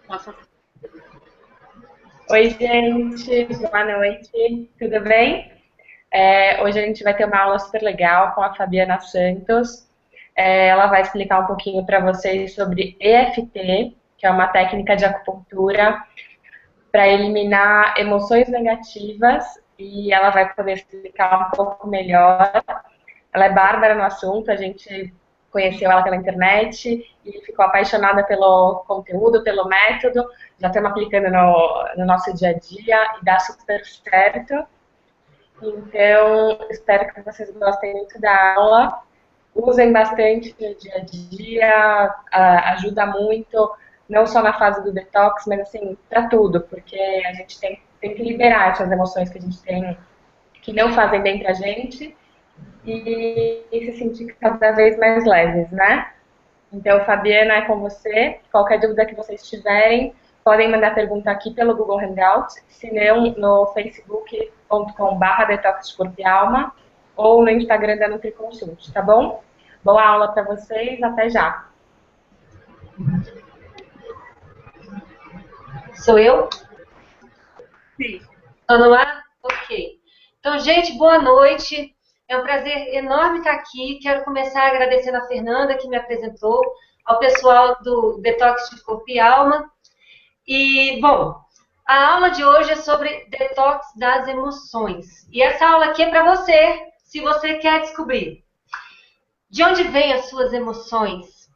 Nossa. Oi, gente, boa noite, tudo bem? Hoje a gente vai ter uma aula super legal com a Fabiana Santos. Ela vai explicar um pouquinho para vocês sobre EFT, que é uma técnica de acupuntura para eliminar emoções negativas, e ela vai poder explicar um pouco melhor. Ela é bárbara no assunto, a gente conheceu ela pela internet e ficou apaixonada pelo conteúdo, pelo método. Já estamos aplicando no nosso dia a dia e dá super certo. Então, espero que vocês gostem muito da aula. Usem bastante no dia a dia, ajuda muito, não só na fase do detox, mas assim, para tudo, porque a gente tem que liberar essas emoções que a gente tem, que não fazem bem pra gente, e se sentir cada vez mais leves, né? Então, Fabiana, é com você. Qualquer dúvida que vocês tiverem, podem mandar pergunta aqui pelo Google Hangout, se não no facebook.com.br Detox de Corpo e Alma ou no Instagram da NutriConsult, tá bom? Boa aula para vocês, até já. Sou eu? Sim. Tô no ar? Ok. Então, gente, boa noite. É um prazer enorme estar aqui. Quero começar agradecendo a Fernanda, que me apresentou, ao pessoal do Detox de Corpo e Alma. E, bom, a aula de hoje é sobre detox das emoções. E essa aula aqui é para você, se você quer descobrir de onde vêm as suas emoções,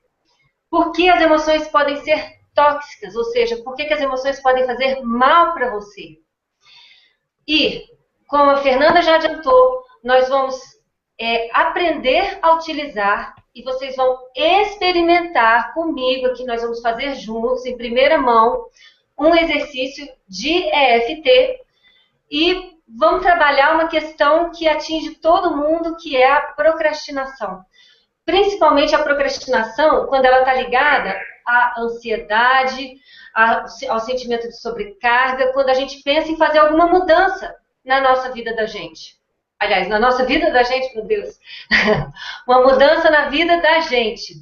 por que as emoções podem ser tóxicas, ou seja, por que as emoções podem fazer mal para você. E, como a Fernanda já adiantou, nós vamos aprender a utilizar e vocês vão experimentar comigo aqui, nós vamos fazer juntos, em primeira mão, um exercício de EFT e vamos trabalhar uma questão que atinge todo mundo, que é a procrastinação. Principalmente a procrastinação, quando ela está ligada à ansiedade, ao sentimento de sobrecarga, quando a gente pensa em fazer alguma mudança na nossa vida da gente. Aliás, na nossa vida da gente, meu Deus. Uma mudança na vida da gente.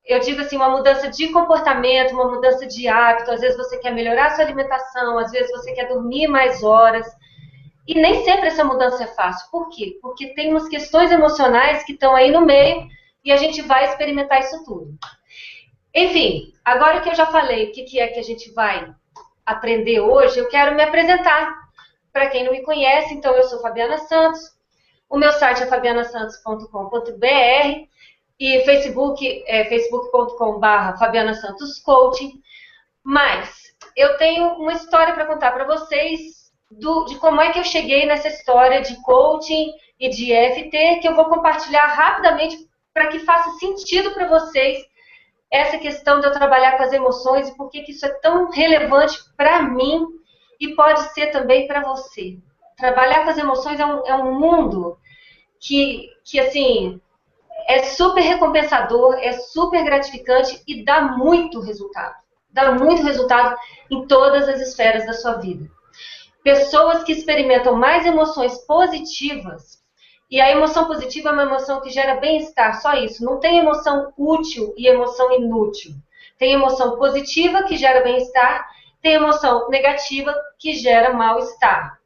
Eu digo assim, uma mudança de comportamento, uma mudança de hábito. Às vezes você quer melhorar a sua alimentação, às vezes você quer dormir mais horas. E nem sempre essa mudança é fácil. Por quê? Porque tem umas questões emocionais que estão aí no meio e a gente vai experimentar isso tudo. Enfim, agora que eu já falei o que é que a gente vai aprender hoje, eu quero me apresentar. Para quem não me conhece, então eu sou Fabiana Santos, o meu site é fabianasantos.com.br e Facebook é facebook.com.br Fabiana Santos Coaching. Mas eu tenho uma história para contar para vocês de como é que eu cheguei nessa história de coaching e de EFT, que eu vou compartilhar rapidamente para que faça sentido para vocês essa questão de eu trabalhar com as emoções e por que isso é tão relevante para mim e pode ser também para você. Trabalhar com as emoções é um mundo que assim, é super recompensador, é super gratificante e dá muito resultado. Dá muito resultado em todas as esferas da sua vida. Pessoas que experimentam mais emoções positivas, e a emoção positiva é uma emoção que gera bem-estar, só isso. Não tem emoção útil e emoção inútil. Tem emoção positiva que gera bem-estar, tem emoção negativa que gera mal-estar.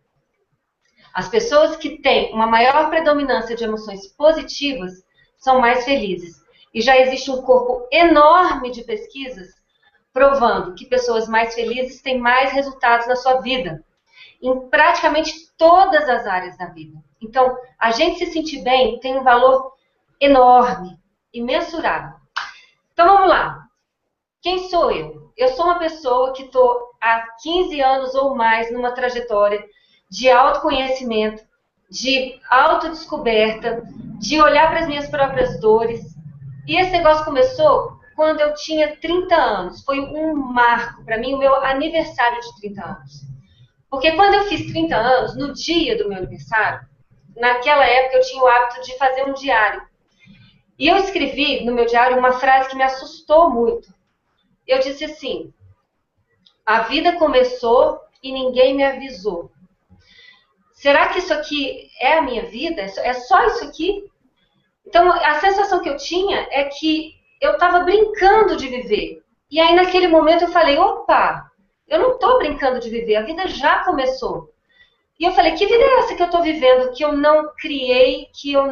As pessoas que têm uma maior predominância de emoções positivas são mais felizes. E já existe um corpo enorme de pesquisas provando que pessoas mais felizes têm mais resultados na sua vida, em praticamente todas as áreas da vida. Então, a gente se sentir bem tem um valor enorme, imensurável. Então, vamos lá. Quem sou eu? Eu sou uma pessoa que estou há 15 anos ou mais numa trajetória de autoconhecimento, de autodescoberta, de olhar para as minhas próprias dores. E esse negócio começou quando eu tinha 30 anos. Foi um marco para mim, o meu aniversário de 30 anos. Porque quando eu fiz 30 anos, no dia do meu aniversário, naquela época eu tinha o hábito de fazer um diário. E eu escrevi no meu diário uma frase que me assustou muito. Eu disse assim: a vida começou e ninguém me avisou. Será que isso aqui é a minha vida? É só isso aqui? Então, a sensação que eu tinha é que eu estava brincando de viver. E aí, naquele momento, eu falei, opa, eu não estou brincando de viver, a vida já começou. E eu falei, que vida é essa que eu estou vivendo, que eu não criei, que eu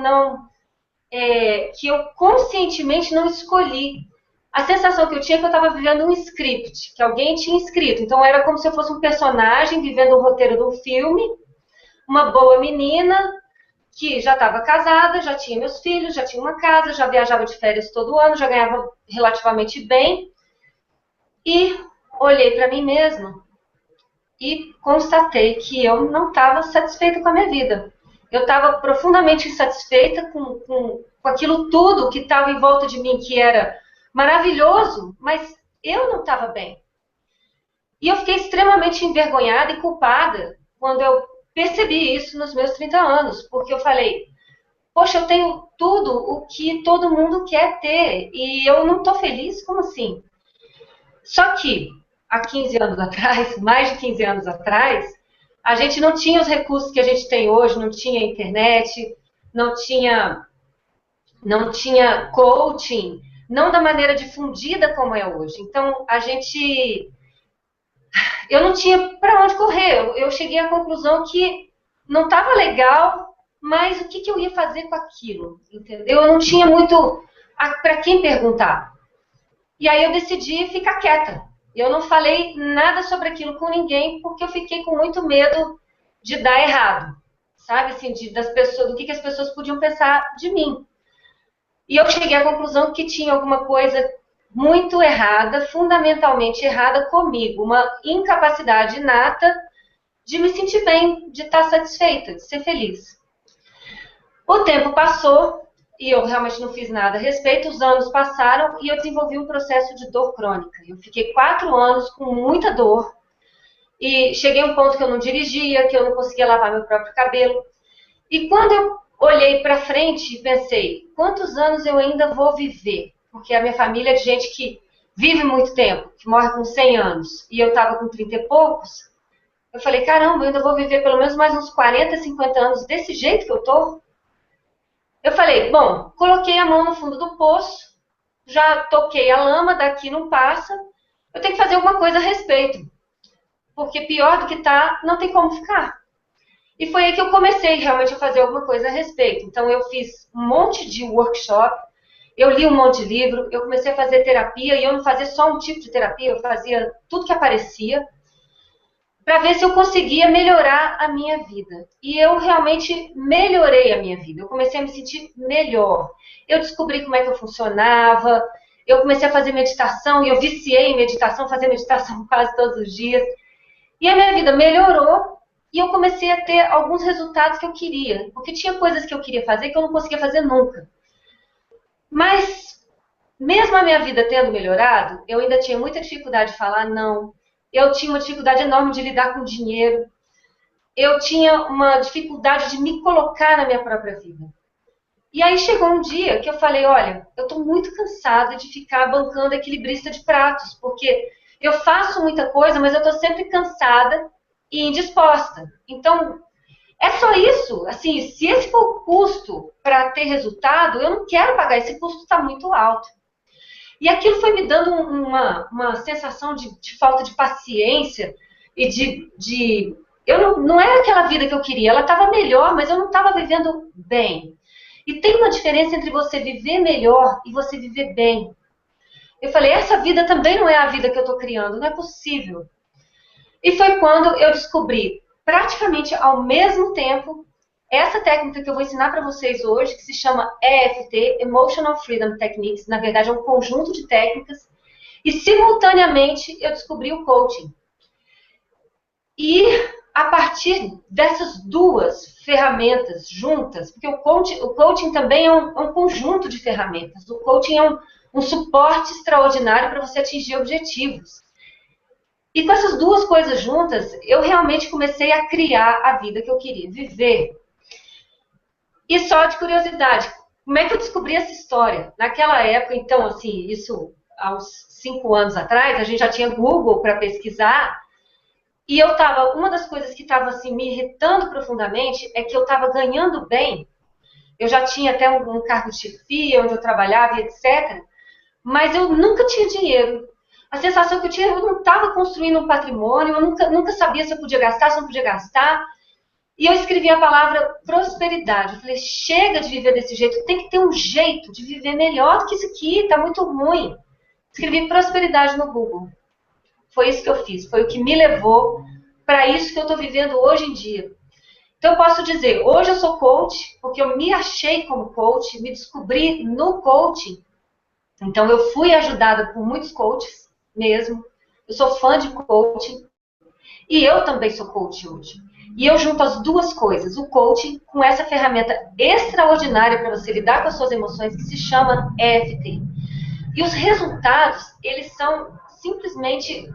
conscientemente não escolhi? A sensação que eu tinha é que eu estava vivendo um script, que alguém tinha escrito. Então, era como se eu fosse um personagem vivendo o roteiro de um filme, uma boa menina, que já estava casada, já tinha meus filhos, já tinha uma casa, já viajava de férias todo ano, já ganhava relativamente bem. E olhei para mim mesma e constatei que eu não estava satisfeita com a minha vida. Eu estava profundamente insatisfeita com aquilo tudo que estava em volta de mim, que era maravilhoso, mas eu não estava bem. E eu fiquei extremamente envergonhada e culpada quando eu percebi isso nos meus 30 anos, porque eu falei, poxa, eu tenho tudo o que todo mundo quer ter e eu não estou feliz? Como assim? Só que há 15 anos atrás, mais de 15 anos atrás, a gente não tinha os recursos que a gente tem hoje, não tinha internet, não tinha coaching, não da maneira difundida como é hoje. Então, eu não tinha para onde correr. Eu cheguei à conclusão que não estava legal, mas o que eu ia fazer com aquilo? Entendeu? Eu não tinha muito para quem perguntar. E aí eu decidi ficar quieta. Eu não falei nada sobre aquilo com ninguém, porque eu fiquei com muito medo de dar errado. Sabe, assim, das pessoas, do que as pessoas podiam pensar de mim. E eu cheguei à conclusão que tinha alguma coisa muito errada, fundamentalmente errada comigo. Uma incapacidade inata de me sentir bem, de estar satisfeita, de ser feliz. O tempo passou e eu realmente não fiz nada a respeito. Os anos passaram e eu desenvolvi um processo de dor crônica. Eu fiquei 4 anos com muita dor e cheguei a um ponto que eu não dirigia, que eu não conseguia lavar meu próprio cabelo. E quando eu olhei para frente e pensei, quantos anos eu ainda vou viver? Porque a minha família é de gente que vive muito tempo, que morre com 100 anos, e eu estava com 30 e poucos. Eu falei, caramba, eu ainda vou viver pelo menos mais uns 40, 50 anos desse jeito que eu tô? Eu falei, bom, coloquei a mão no fundo do poço, já toquei a lama, daqui não passa, eu tenho que fazer alguma coisa a respeito. Porque pior do que tá, não tem como ficar. E foi aí que eu comecei realmente a fazer alguma coisa a respeito. Então eu fiz um monte de workshop, eu li um monte de livro, eu comecei a fazer terapia, e eu não fazia só um tipo de terapia, eu fazia tudo que aparecia, para ver se eu conseguia melhorar a minha vida. E eu realmente melhorei a minha vida. Eu comecei a me sentir melhor. Eu descobri como é que eu funcionava, eu comecei a fazer meditação, e eu viciei em meditação, fazia meditação quase todos os dias. E a minha vida melhorou, e eu comecei a ter alguns resultados que eu queria. Porque tinha coisas que eu queria fazer que eu não conseguia fazer nunca. Mas, mesmo a minha vida tendo melhorado, eu ainda tinha muita dificuldade de falar não. Eu tinha uma dificuldade enorme de lidar com dinheiro. Eu tinha uma dificuldade de me colocar na minha própria vida. E aí chegou um dia que eu falei, olha, eu estou muito cansada de ficar bancando equilibrista de pratos, porque eu faço muita coisa, mas eu estou sempre cansada e indisposta. Então, é só isso. Assim, se esse for o custo para ter resultado, eu não quero pagar, esse custo está muito alto. E aquilo foi me dando uma sensação de falta de paciência e eu não era aquela vida que eu queria. Ela estava melhor, mas eu não estava vivendo bem. E tem uma diferença entre você viver melhor e você viver bem. Eu falei, essa vida também não é a vida que eu estou criando, não é possível. E foi quando eu descobri, praticamente ao mesmo tempo, essa técnica que eu vou ensinar para vocês hoje, que se chama EFT, Emotional Freedom Techniques, na verdade é um conjunto de técnicas, e simultaneamente eu descobri o coaching. E a partir dessas duas ferramentas juntas, porque o coaching também é um conjunto de ferramentas, o coaching é um suporte extraordinário para você atingir objetivos. E com essas duas coisas juntas, eu realmente comecei a criar a vida que eu queria viver. E só de curiosidade, como é que eu descobri essa história? Naquela época, então, assim, isso há uns 5 anos atrás, a gente já tinha Google para pesquisar, e uma das coisas que estava assim, me irritando profundamente é que eu estava ganhando bem. Eu já tinha até um cargo de chefia, onde eu trabalhava, etc. Mas eu nunca tinha dinheiro. A sensação que eu tinha, eu não estava construindo um patrimônio, eu nunca sabia se eu podia gastar, se não podia gastar. E eu escrevi a palavra prosperidade. Eu falei, chega de viver desse jeito, tem que ter um jeito de viver melhor do que isso aqui, está muito ruim. Escrevi prosperidade no Google. Foi isso que eu fiz, foi o que me levou para isso que eu estou vivendo hoje em dia. Então eu posso dizer, hoje eu sou coach, porque eu me achei como coach, me descobri no coaching. Então eu fui ajudada por muitos coaches mesmo. Eu sou fã de coaching. E eu também sou coach hoje. E eu junto as duas coisas, o coaching com essa ferramenta extraordinária para você lidar com as suas emoções, que se chama EFT. E os resultados, eles são simplesmente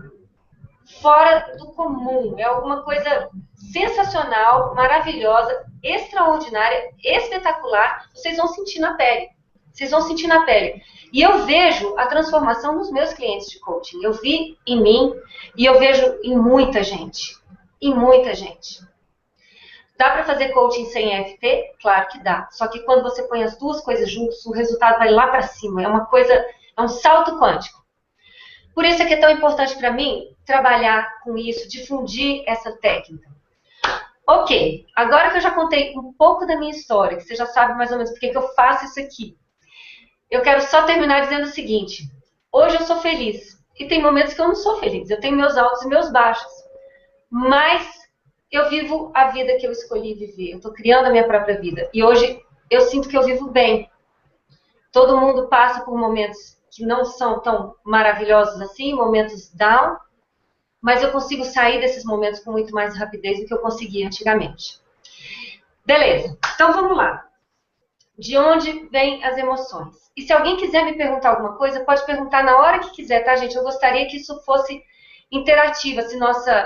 fora do comum. É alguma coisa sensacional, maravilhosa, extraordinária, espetacular. Vocês vão sentir na pele. Vocês vão sentir na pele. E eu vejo a transformação nos meus clientes de coaching. Eu vi em mim e eu vejo em muita gente. Em muita gente. Dá para fazer coaching sem EFT? Claro que dá. Só que quando você põe as duas coisas juntas, o resultado vai lá para cima. É uma coisa, é um salto quântico. Por isso é que é tão importante para mim trabalhar com isso, difundir essa técnica. Ok, agora que eu já contei um pouco da minha história, que você já sabe mais ou menos por que eu faço isso aqui, eu quero só terminar dizendo o seguinte: hoje eu sou feliz. E tem momentos que eu não sou feliz. Eu tenho meus altos e meus baixos. Mas eu vivo a vida que eu escolhi viver. Eu estou criando a minha própria vida. E hoje eu sinto que eu vivo bem. Todo mundo passa por momentos que não são tão maravilhosos assim, momentos down. Mas eu consigo sair desses momentos com muito mais rapidez do que eu conseguia antigamente. Beleza, então vamos lá. De onde vêm as emoções? E se alguém quiser me perguntar alguma coisa, pode perguntar na hora que quiser, tá, gente? Eu gostaria que isso fosse interativa,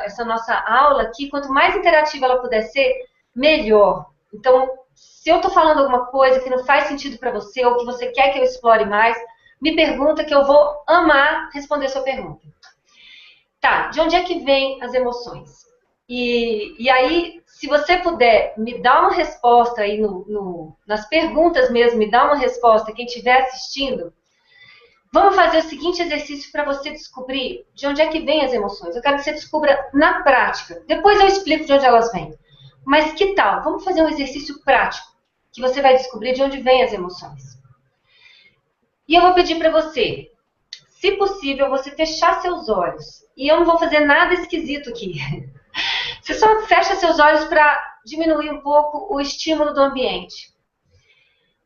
essa nossa aula aqui, quanto mais interativa ela puder ser, melhor. Então, se eu tô falando alguma coisa que não faz sentido para você, ou que você quer que eu explore mais, me pergunta que eu vou amar responder sua pergunta. Tá, de onde é que vêm as emoções? E aí, se você puder me dar uma resposta aí nas perguntas mesmo, me dar uma resposta, quem estiver assistindo, vamos fazer o seguinte exercício para você descobrir de onde é que vêm as emoções. Eu quero que você descubra na prática. Depois eu explico de onde elas vêm. Mas que tal? Vamos fazer um exercício prático, que você vai descobrir de onde vêm as emoções. E eu vou pedir para você, se possível, você fechar seus olhos. E eu não vou fazer nada esquisito aqui. Você só fecha seus olhos para diminuir um pouco o estímulo do ambiente.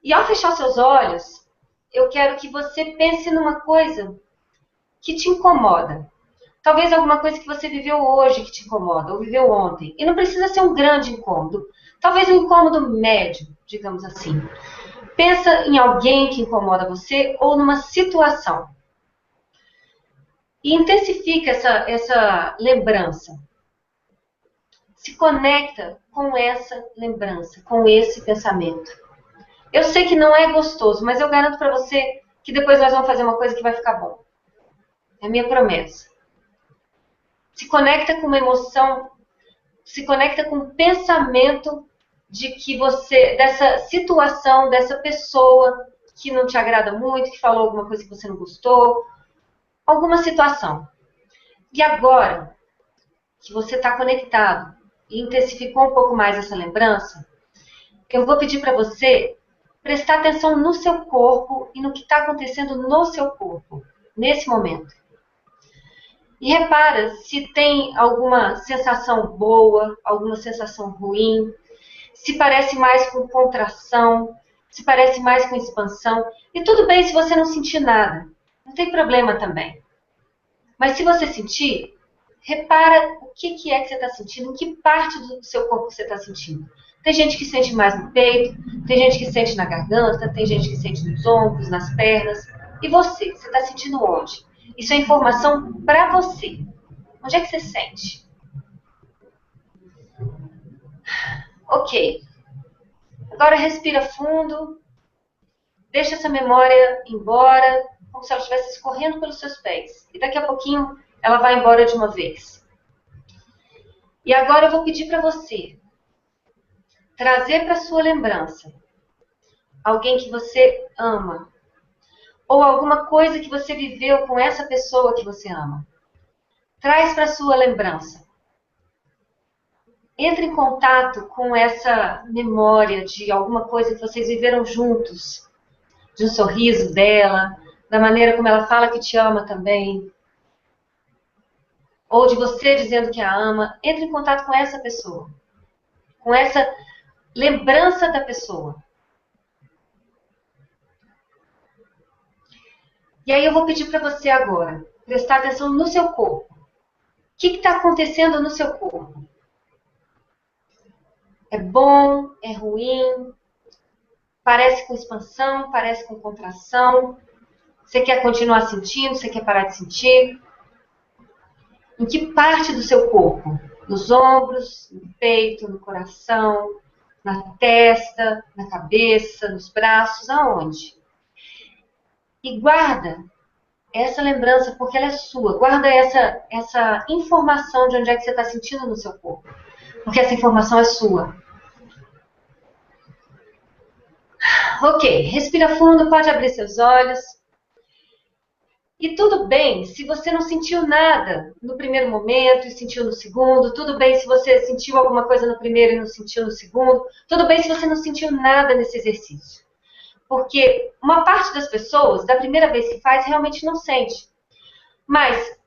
E ao fechar seus olhos, eu quero que você pense numa coisa que te incomoda. Talvez alguma coisa que você viveu hoje que te incomoda, ou viveu ontem. E não precisa ser um grande incômodo. Talvez um incômodo médio, digamos assim. Pensa em alguém que incomoda você ou numa situação. E intensifica essa lembrança. Se conecta com essa lembrança, com esse pensamento. Eu sei que não é gostoso, mas eu garanto para você que depois nós vamos fazer uma coisa que vai ficar bom. É minha promessa. Se conecta com uma emoção, se conecta com um pensamento de que você, dessa situação, dessa pessoa que não te agrada muito, que falou alguma coisa que você não gostou, alguma situação. E agora que você está conectado e intensificou um pouco mais essa lembrança, eu vou pedir para você prestar atenção no seu corpo e no que está acontecendo no seu corpo, nesse momento. E repara se tem alguma sensação boa, alguma sensação ruim, se parece mais com contração, se parece mais com expansão. E tudo bem se você não sentir nada, não tem problema também. Mas se você sentir, repara o que é que você está sentindo, em que parte do seu corpo você está sentindo. Tem gente que sente mais no peito, tem gente que sente na garganta, tem gente que sente nos ombros, nas pernas. E você está sentindo onde? Isso é informação para você. Onde é que você sente? Ok. Agora respira fundo. Deixa essa memória embora, como se ela estivesse escorrendo pelos seus pés. E daqui a pouquinho ela vai embora de uma vez. E agora eu vou pedir para você trazer para sua lembrança alguém que você ama. ou alguma coisa que você viveu com essa pessoa que você ama. Traz para sua lembrança. Entre em contato com essa memória de alguma coisa que vocês viveram juntos, de um sorriso dela, da maneira como ela fala que te ama também, ou de você dizendo que a ama. Entre em contato com essa pessoa, com essa lembrança da pessoa. E aí eu vou pedir para você agora prestar atenção no seu corpo. O que está acontecendo no seu corpo? É bom? É ruim? Parece com expansão? Parece com contração? Você quer continuar sentindo? Você quer parar de sentir? Em que parte do seu corpo? Nos ombros, no peito, no coração, na testa, na cabeça, nos braços? Aonde? E guarda essa lembrança, porque ela é sua. Guarda essa informação de onde é que você está sentindo no seu corpo. Porque essa informação é sua. Ok, respira fundo, pode abrir seus olhos. E tudo bem se você não sentiu nada no primeiro momento e sentiu no segundo. Tudo bem se você sentiu alguma coisa no primeiro e não sentiu no segundo. Tudo bem se você não sentiu nada nesse exercício. Porque uma parte das pessoas, da primeira vez que faz, realmente não sente. Mas,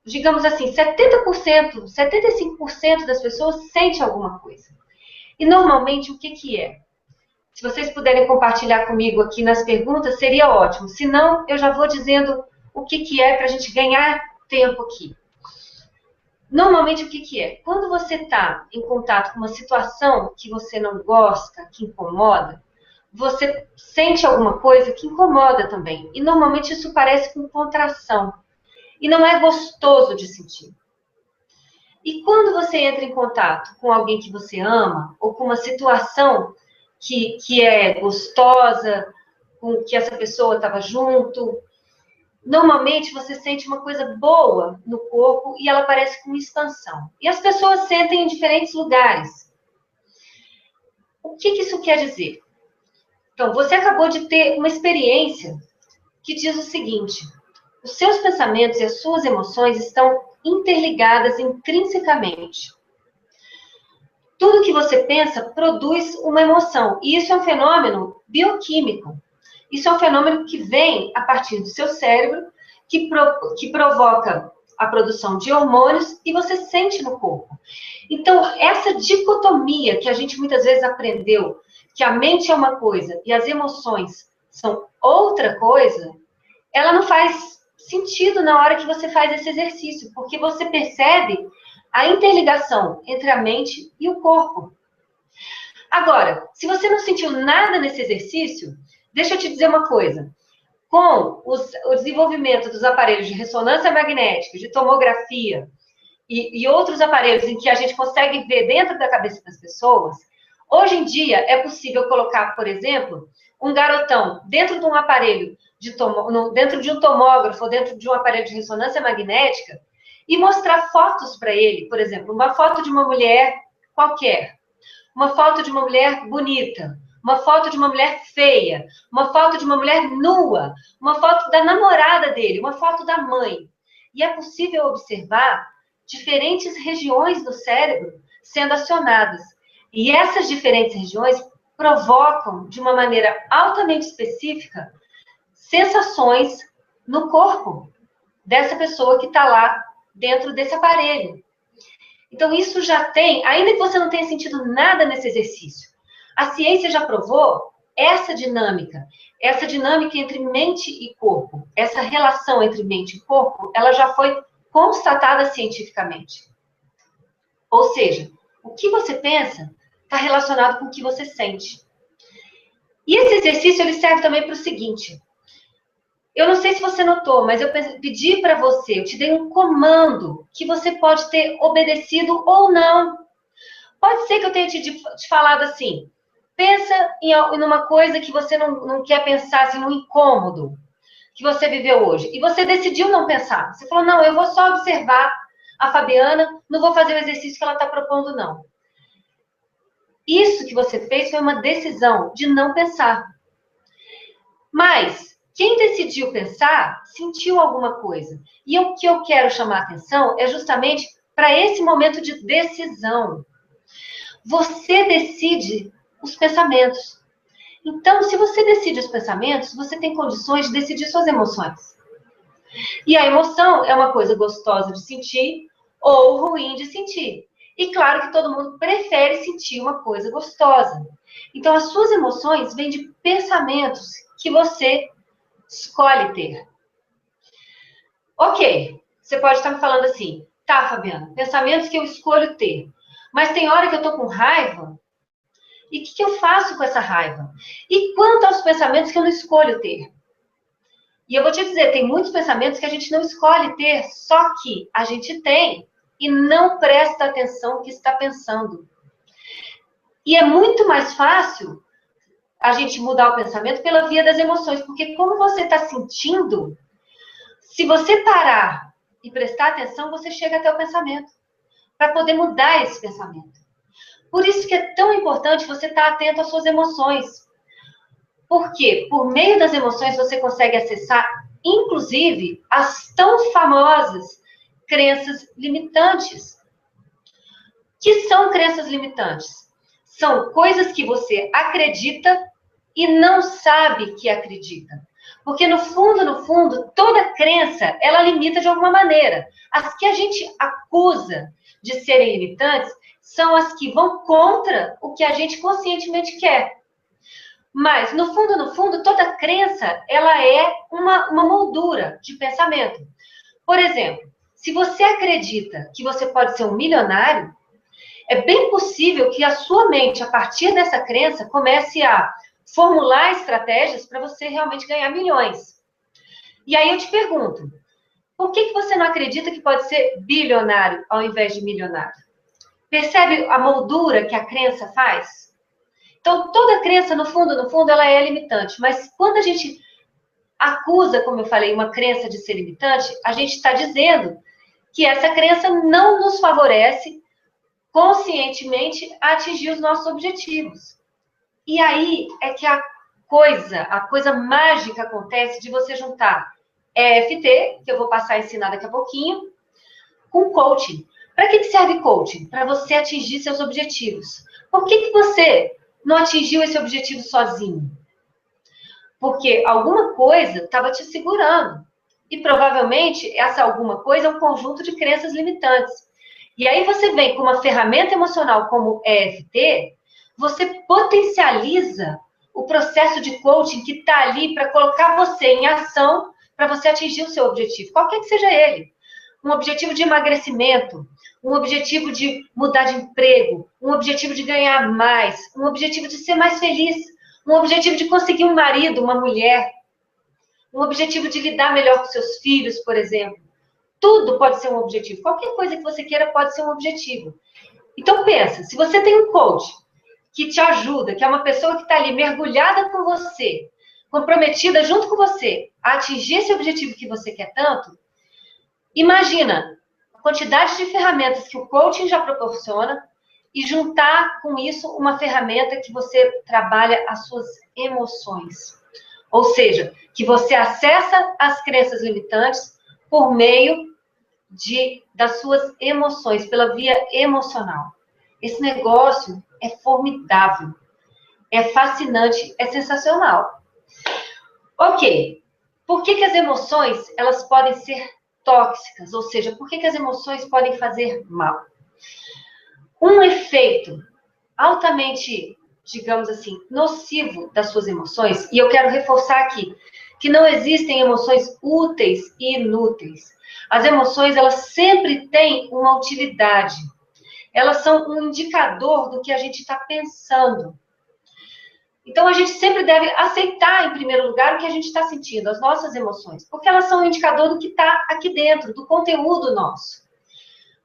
digamos assim, 70%, 75% das pessoas sente alguma coisa. E normalmente o que é? Se vocês puderem compartilhar comigo aqui nas perguntas, seria ótimo. Se não, eu já vou dizendo o que é para a gente ganhar tempo aqui. Normalmente o que é? Quando você está em contato com uma situação que você não gosta, que incomoda, você sente alguma coisa que incomoda também. E normalmente isso parece com contração. E não é gostoso de sentir. E quando você entra em contato com alguém que você ama, ou com uma situação que é gostosa, com que essa pessoa estava junto, normalmente você sente uma coisa boa no corpo e ela parece com expansão. E as pessoas sentem em diferentes lugares. O que isso quer dizer? Então, você acabou de ter uma experiência que diz o seguinte: os seus pensamentos e as suas emoções estão interligadas intrinsecamente. Tudo que você pensa produz uma emoção. E isso é um fenômeno bioquímico. Isso é um fenômeno que vem a partir do seu cérebro, que provoca a produção de hormônios e você sente no corpo. Então, essa dicotomia que a gente muitas vezes aprendeu, que a mente é uma coisa e as emoções são outra coisa, ela não faz sentido na hora que você faz esse exercício, porque você percebe a interligação entre a mente e o corpo. Agora, se você não sentiu nada nesse exercício, deixa eu te dizer uma coisa. Com o desenvolvimento dos aparelhos de ressonância magnética, de tomografia e outros aparelhos em que a gente consegue ver dentro da cabeça das pessoas, hoje em dia é possível colocar, por exemplo, um garotão dentro de um aparelho, dentro de um tomógrafo, ou dentro de um aparelho de ressonância magnética, e mostrar fotos para ele, por exemplo, uma foto de uma mulher qualquer, uma foto de uma mulher bonita, uma foto de uma mulher feia, uma foto de uma mulher nua, uma foto da namorada dele, uma foto da mãe. E é possível observar diferentes regiões do cérebro sendo acionadas. E essas diferentes regiões provocam, de uma maneira altamente específica, sensações no corpo dessa pessoa que está lá dentro desse aparelho. Então, isso já tem, ainda que você não tenha sentido nada nesse exercício, a ciência já provou essa dinâmica entre mente e corpo, essa relação entre mente e corpo, ela já foi constatada cientificamente. Ou seja, o que você pensa está relacionado com o que você sente. E esse exercício ele serve também para o seguinte: eu não sei se você notou, mas eu pedi para você, eu te dei um comando que você pode ter obedecido ou não. Pode ser que eu tenha te falado assim: pensa em uma coisa que você não quer pensar, assim, num incômodo que você viveu hoje. E você decidiu não pensar. Você falou: não, eu vou só observar a Fabiana, não vou fazer o exercício que ela está propondo, não. Isso que você fez foi uma decisão de não pensar. Mas Quem decidiu pensar, sentiu alguma coisa. E o que eu quero chamar a atenção é justamente para esse momento de decisão. Você decide os pensamentos. Então, se você decide os pensamentos, você tem condições de decidir suas emoções. E a emoção é uma coisa gostosa de sentir ou ruim de sentir. E claro que todo mundo prefere sentir uma coisa gostosa. Então, as suas emoções vêm de pensamentos que você escolhe ter. Ok, você pode estar me falando assim, tá, Fabiana, pensamentos que eu escolho ter. Mas tem hora que eu tô com raiva, e o que eu faço com essa raiva? E quanto aos pensamentos que eu não escolho ter? E eu vou te dizer, tem muitos pensamentos que a gente não escolhe ter, só que a gente tem e não presta atenção no que está pensando. E é muito mais fácil a gente mudar o pensamento pela via das emoções, porque como você está sentindo, se você parar e prestar atenção, você chega até o pensamento, para poder mudar esse pensamento. Por isso que é tão importante você estar atento às suas emoções. Porque por meio das emoções você consegue acessar, inclusive, as tão famosas crenças limitantes. Que são crenças limitantes? São coisas que você acredita e não sabe que acredita. Porque no fundo, toda crença, ela limita de alguma maneira. As que a gente acusa de serem limitantes são as que vão contra o que a gente conscientemente quer. Mas, no fundo, toda crença, ela é uma moldura de pensamento. Por exemplo, se você acredita que você pode ser um milionário, é bem possível que a sua mente, a partir dessa crença, comece a formular estratégias para você realmente ganhar milhões. E aí eu te pergunto, por que você não acredita que pode ser bilionário ao invés de milionário? Percebe a moldura que a crença faz? Então, toda crença, no fundo, ela é limitante. Mas quando a gente acusa, como eu falei, uma crença de ser limitante, a gente está dizendo que essa crença não nos favorece conscientemente a atingir os nossos objetivos. E aí é que a coisa mágica acontece de você juntar EFT, que eu vou passar a ensinar daqui a pouquinho, com coaching. Para que serve coaching? Para você atingir seus objetivos. Por que você não atingiu esse objetivo sozinho? Porque alguma coisa estava te segurando. E provavelmente essa alguma coisa é um conjunto de crenças limitantes. E aí você vem com uma ferramenta emocional como EFT, você potencializa o processo de coaching que está ali para colocar você em ação para você atingir o seu objetivo, qualquer que seja ele. Um objetivo de emagrecimento, um objetivo de mudar de emprego, um objetivo de ganhar mais, um objetivo de ser mais feliz, um objetivo de conseguir um marido, uma mulher, um objetivo de lidar melhor com seus filhos, por exemplo. Tudo pode ser um objetivo. Qualquer coisa que você queira pode ser um objetivo. Então pensa, se você tem um coach que te ajuda, que é uma pessoa que está ali mergulhada com você, comprometida junto com você a atingir esse objetivo que você quer tanto, imagina a quantidade de ferramentas que o coaching já proporciona e juntar com isso uma ferramenta que você trabalha as suas emoções. Ou seja, que você acessa as crenças limitantes por meio das suas emoções, pela via emocional. Esse negócio é formidável, é fascinante, é sensacional. Ok, por que as emoções elas podem ser tóxicas? Ou seja, por que as emoções podem fazer mal? Um efeito altamente, digamos assim, nocivo das suas emoções, e eu quero reforçar aqui, que não existem emoções úteis e inúteis. As emoções, elas sempre têm uma utilidade. Elas são um indicador do que a gente está pensando. Então, a gente sempre deve aceitar, em primeiro lugar, o que a gente está sentindo, as nossas emoções, porque elas são um indicador do que está aqui dentro, do conteúdo nosso.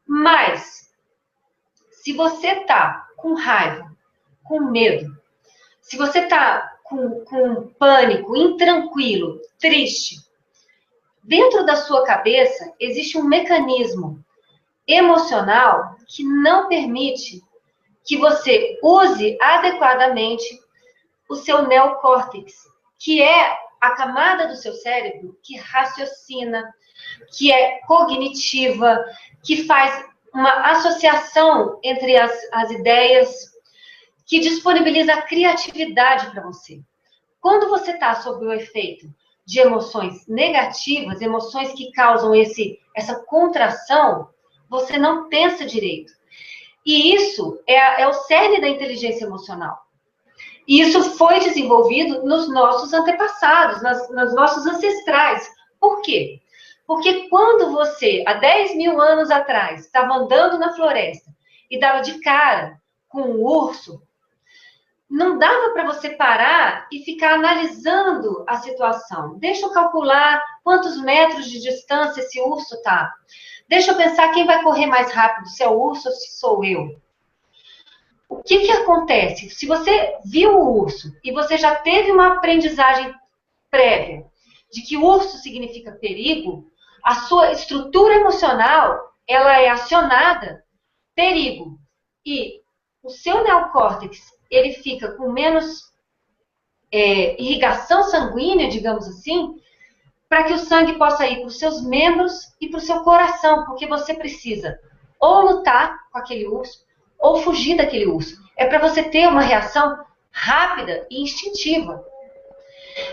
Mas, se você está com raiva, com medo, se você está com pânico, intranquilo, triste, dentro da sua cabeça existe um mecanismo emocional que não permite que você use adequadamente o seu neocórtex, que é a camada do seu cérebro que raciocina, que é cognitiva, que faz uma associação entre as ideias, que disponibiliza a criatividade para você. Quando você está sob o efeito de emoções negativas, emoções que causam essa contração, você não pensa direito. E isso é o cerne da inteligência emocional. E isso foi desenvolvido nos nossos antepassados, nos nossos ancestrais. Por quê? Porque quando você, há 10 mil anos atrás, estava andando na floresta e dava de cara com um urso, não dava para você parar e ficar analisando a situação. Deixa eu calcular quantos metros de distância esse urso está. Deixa eu pensar quem vai correr mais rápido, se é o urso ou se sou eu. O que acontece? Se você viu o urso e você já teve uma aprendizagem prévia de que urso significa perigo, a sua estrutura emocional, ela é acionada, perigo. E o seu neocórtex, ele fica com menos irrigação sanguínea, digamos assim, para que o sangue possa ir para os seus membros e para o seu coração, porque você precisa ou lutar com aquele urso, ou fugir daquele urso. É para você ter uma reação rápida e instintiva.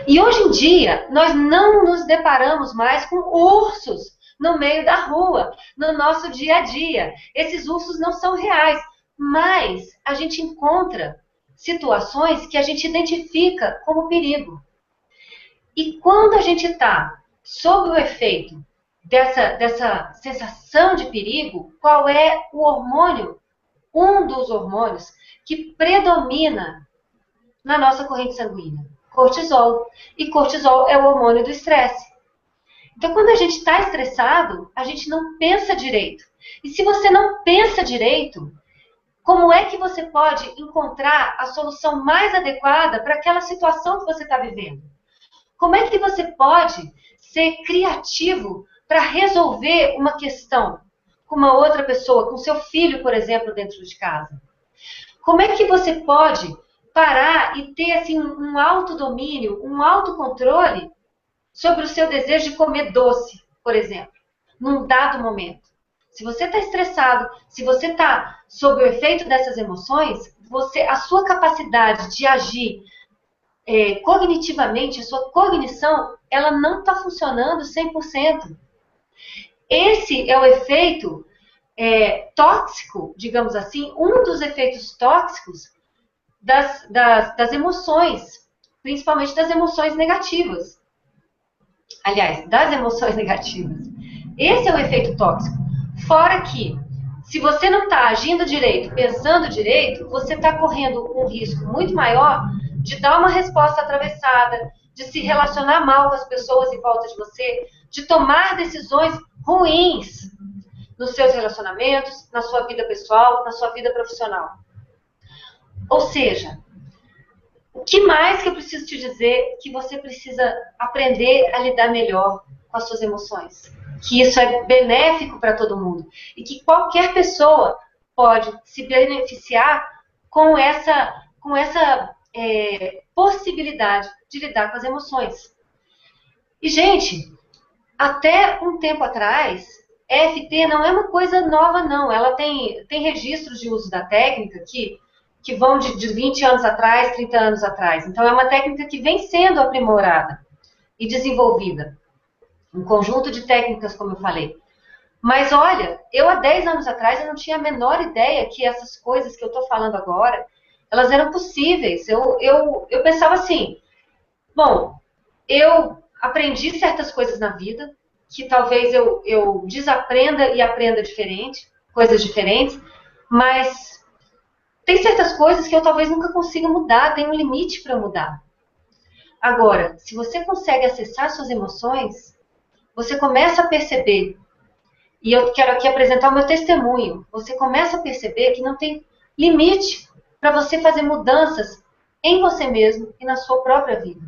E hoje em dia, nós não nos deparamos mais com ursos no meio da rua, no nosso dia a dia. Esses ursos não são reais, mas a gente encontra situações que a gente identifica como perigo. E quando a gente está sob o efeito dessa sensação de perigo, qual é o hormônio? Um dos hormônios que predomina na nossa corrente sanguínea, cortisol. E cortisol é o hormônio do estresse. Então, quando a gente está estressado, a gente não pensa direito. E se você não pensa direito, como é que você pode encontrar a solução mais adequada para aquela situação que você está vivendo? Como é que você pode ser criativo para resolver uma questão com uma outra pessoa, com seu filho, por exemplo, dentro de casa? Como é que você pode parar e ter assim, um autodomínio, um autocontrole sobre o seu desejo de comer doce, por exemplo, num dado momento? Se você está estressado, se você está sob o efeito dessas emoções, a sua capacidade de agir cognitivamente, a sua cognição, ela não está funcionando 100%. Esse é o efeito tóxico, digamos assim, um dos efeitos tóxicos das emoções, principalmente das emoções negativas. Aliás, das emoções negativas. Esse é o efeito tóxico. Fora que, se você não está agindo direito, pensando direito, você está correndo um risco muito maior de dar uma resposta atravessada, de se relacionar mal com as pessoas em volta de você, de tomar decisões ruins nos seus relacionamentos, na sua vida pessoal, na sua vida profissional. Ou seja, o que mais que eu preciso te dizer? Que você precisa aprender a lidar melhor com as suas emoções. Que isso é benéfico para todo mundo. E que qualquer pessoa pode se beneficiar com essa possibilidade de lidar com as emoções. E, gente, até um tempo atrás, EFT não é uma coisa nova, não. Ela tem registros de uso da técnica que vão de 20 anos atrás, 30 anos atrás. Então, é uma técnica que vem sendo aprimorada e desenvolvida. Um conjunto de técnicas, como eu falei. Mas, olha, eu há 10 anos atrás, eu não tinha a menor ideia que essas coisas que eu estou falando agora, elas eram possíveis. Eu pensava assim, bom, eu aprendi certas coisas na vida, que talvez eu desaprenda e aprenda diferente, coisas diferentes, mas tem certas coisas que eu talvez nunca consiga mudar, tem um limite para mudar. Agora, se você consegue acessar suas emoções, você começa a perceber, e eu quero aqui apresentar o meu testemunho, você começa a perceber que não tem limite para você fazer mudanças em você mesmo e na sua própria vida.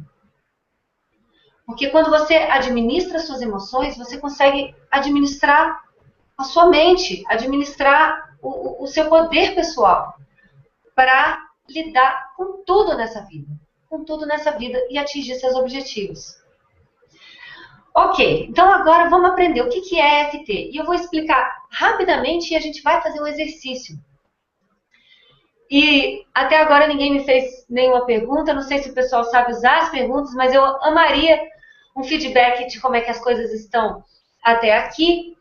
Porque quando você administra suas emoções, você consegue administrar a sua mente, administrar o seu poder pessoal para lidar com tudo nessa vida. com tudo nessa vida e atingir seus objetivos. Ok, então agora vamos aprender o que é EFT. E eu vou explicar rapidamente e a gente vai fazer um exercício. E até agora ninguém me fez nenhuma pergunta, não sei se o pessoal sabe usar as perguntas, mas eu amaria um feedback de como é que as coisas estão até aqui.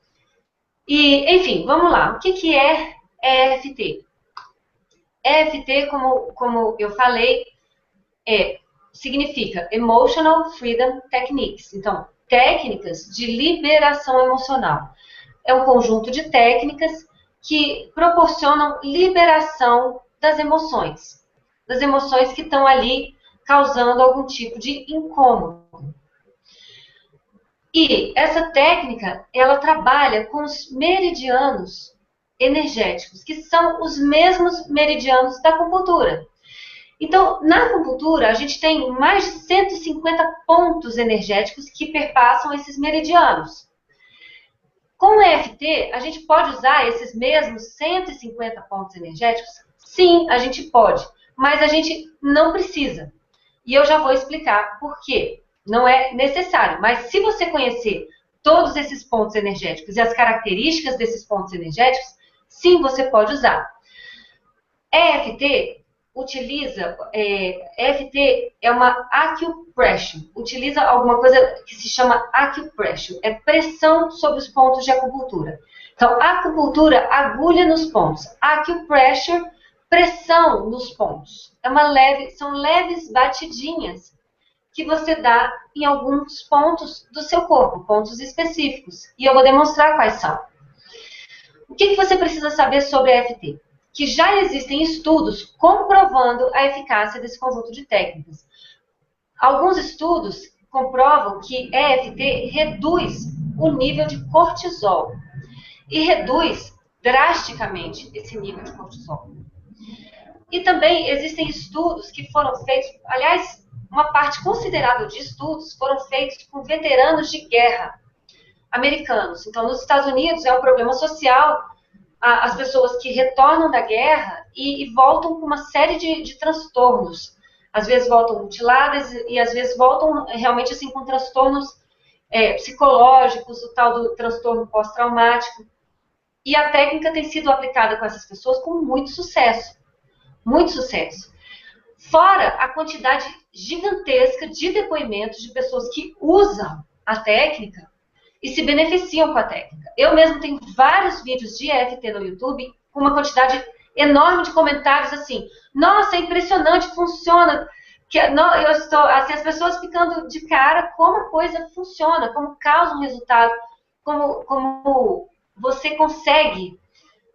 E, enfim, vamos lá. O que é EFT? EFT, como eu falei, significa Emotional Freedom Techniques. Então, técnicas de liberação emocional. É um conjunto de técnicas que proporcionam liberação das emoções que estão ali causando algum tipo de incômodo. E essa técnica, ela trabalha com os meridianos energéticos, que são os mesmos meridianos da acupuntura. Então, na acupuntura, a gente tem mais de 150 pontos energéticos que perpassam esses meridianos. Com o EFT, a gente pode usar esses mesmos 150 pontos energéticos? Sim, a gente pode, mas a gente não precisa. E eu já vou explicar por quê. Não é necessário, mas se você conhecer todos esses pontos energéticos e as características desses pontos energéticos, sim, você pode usar. EFT EFT é uma acupressure, utiliza alguma coisa que se chama acupressure, é pressão sobre os pontos de acupuntura. Então, acupuntura, agulha nos pontos, acupressure, pressão nos pontos. São leves batidinhas que você dá em alguns pontos do seu corpo, pontos específicos. E eu vou demonstrar quais são. O que você precisa saber sobre EFT? Que já existem estudos comprovando a eficácia desse conjunto de técnicas. Alguns estudos comprovam que EFT reduz o nível de cortisol e reduz drasticamente esse nível de cortisol. E também existem estudos que foram feitos, aliás, uma parte considerável de estudos foram feitos com veteranos de guerra americanos. Então, nos Estados Unidos é um problema social as pessoas que retornam da guerra e voltam com uma série de transtornos. Às vezes voltam mutiladas e às vezes voltam realmente assim com transtornos psicológicos, o tal do transtorno pós-traumático. E a técnica tem sido aplicada com essas pessoas com muito sucesso. Muito sucesso. Fora a quantidade gigantesca de depoimentos de pessoas que usam a técnica e se beneficiam com a técnica. Eu mesmo tenho vários vídeos de EFT no YouTube com uma quantidade enorme de comentários assim, nossa, é impressionante, funciona. Eu estou, assim, as pessoas ficando de cara como a coisa funciona, como causa um resultado, como você consegue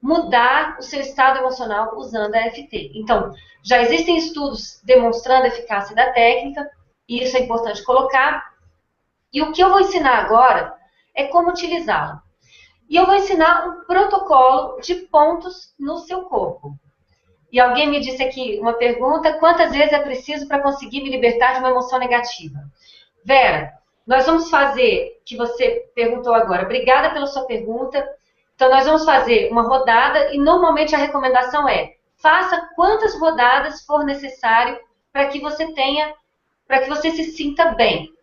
mudar o seu estado emocional usando a EFT. Então, já existem estudos demonstrando a eficácia da técnica, e isso é importante colocar. E o que eu vou ensinar agora é como utilizá-la. E eu vou ensinar um protocolo de pontos no seu corpo. E alguém me disse aqui uma pergunta, quantas vezes é preciso para conseguir me libertar de uma emoção negativa? Vera, nós vamos fazer, que você perguntou agora, obrigada pela sua pergunta. Então, nós vamos fazer uma rodada e normalmente a recomendação é, faça quantas rodadas for necessário para que você se sinta bem.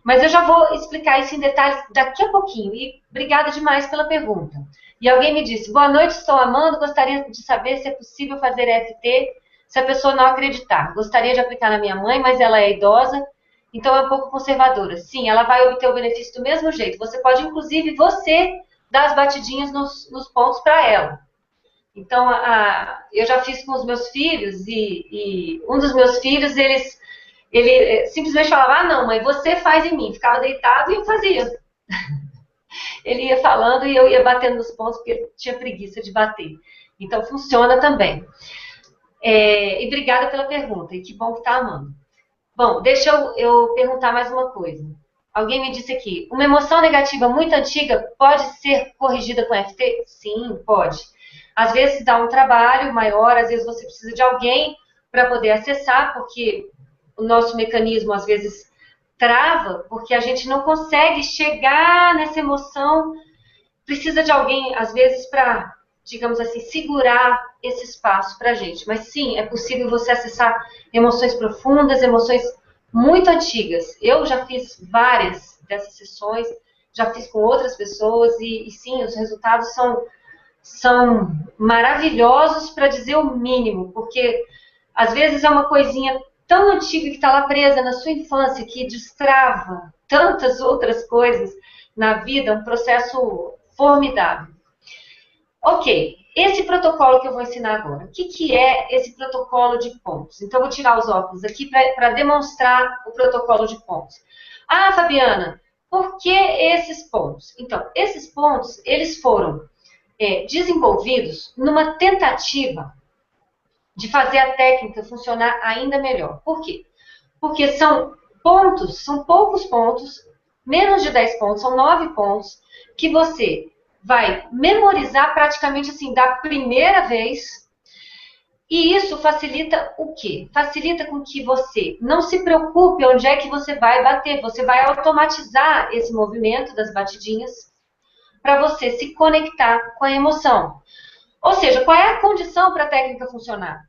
Mas eu já vou explicar isso em detalhes daqui a pouquinho. E obrigada demais pela pergunta. E alguém me disse, boa noite, estou amando, gostaria de saber se é possível fazer EFT se a pessoa não acreditar. Gostaria de aplicar na minha mãe, mas ela é idosa, então é um pouco conservadora. Sim, ela vai obter o benefício do mesmo jeito. Você pode, inclusive, dar as batidinhas nos pontos para ela. Então, eu já fiz com os meus filhos e um dos meus filhos, ele simplesmente falava, não, mãe, você faz em mim. Ficava deitado e eu fazia. Ele ia falando e eu ia batendo nos pontos porque ele tinha preguiça de bater. Então, funciona também. E obrigada pela pergunta. E que bom que está amando. Bom, deixa eu perguntar mais uma coisa. Alguém me disse aqui, uma emoção negativa muito antiga pode ser corrigida com EFT? Sim, pode. Às vezes dá um trabalho maior, às vezes você precisa de alguém para poder acessar, porque o nosso mecanismo às vezes trava, porque a gente não consegue chegar nessa emoção, precisa de alguém às vezes para digamos assim, segurar esse espaço para a gente. Mas sim, é possível você acessar emoções profundas, emoções muito antigas. Eu já fiz várias dessas sessões, já fiz com outras pessoas e sim, os resultados são maravilhosos, para dizer o mínimo, porque às vezes é uma coisinha tão antiga que está lá presa na sua infância, que destrava tantas outras coisas na vida, um processo formidável. Ok, esse protocolo que eu vou ensinar agora, o que é esse protocolo de pontos? Então, eu vou tirar os óculos aqui para demonstrar o protocolo de pontos. Ah, Fabiana, por que esses pontos? Então, esses pontos, eles foram desenvolvidos numa tentativa de fazer a técnica funcionar ainda melhor. Por quê? Porque são pontos, são poucos pontos, menos de 10 pontos, são 9 pontos, que você vai memorizar praticamente assim, da primeira vez. E isso facilita o quê? Facilita com que você não se preocupe onde é que você vai bater. Você vai automatizar esse movimento das batidinhas para você se conectar com a emoção. Ou seja, qual é a condição para a técnica funcionar?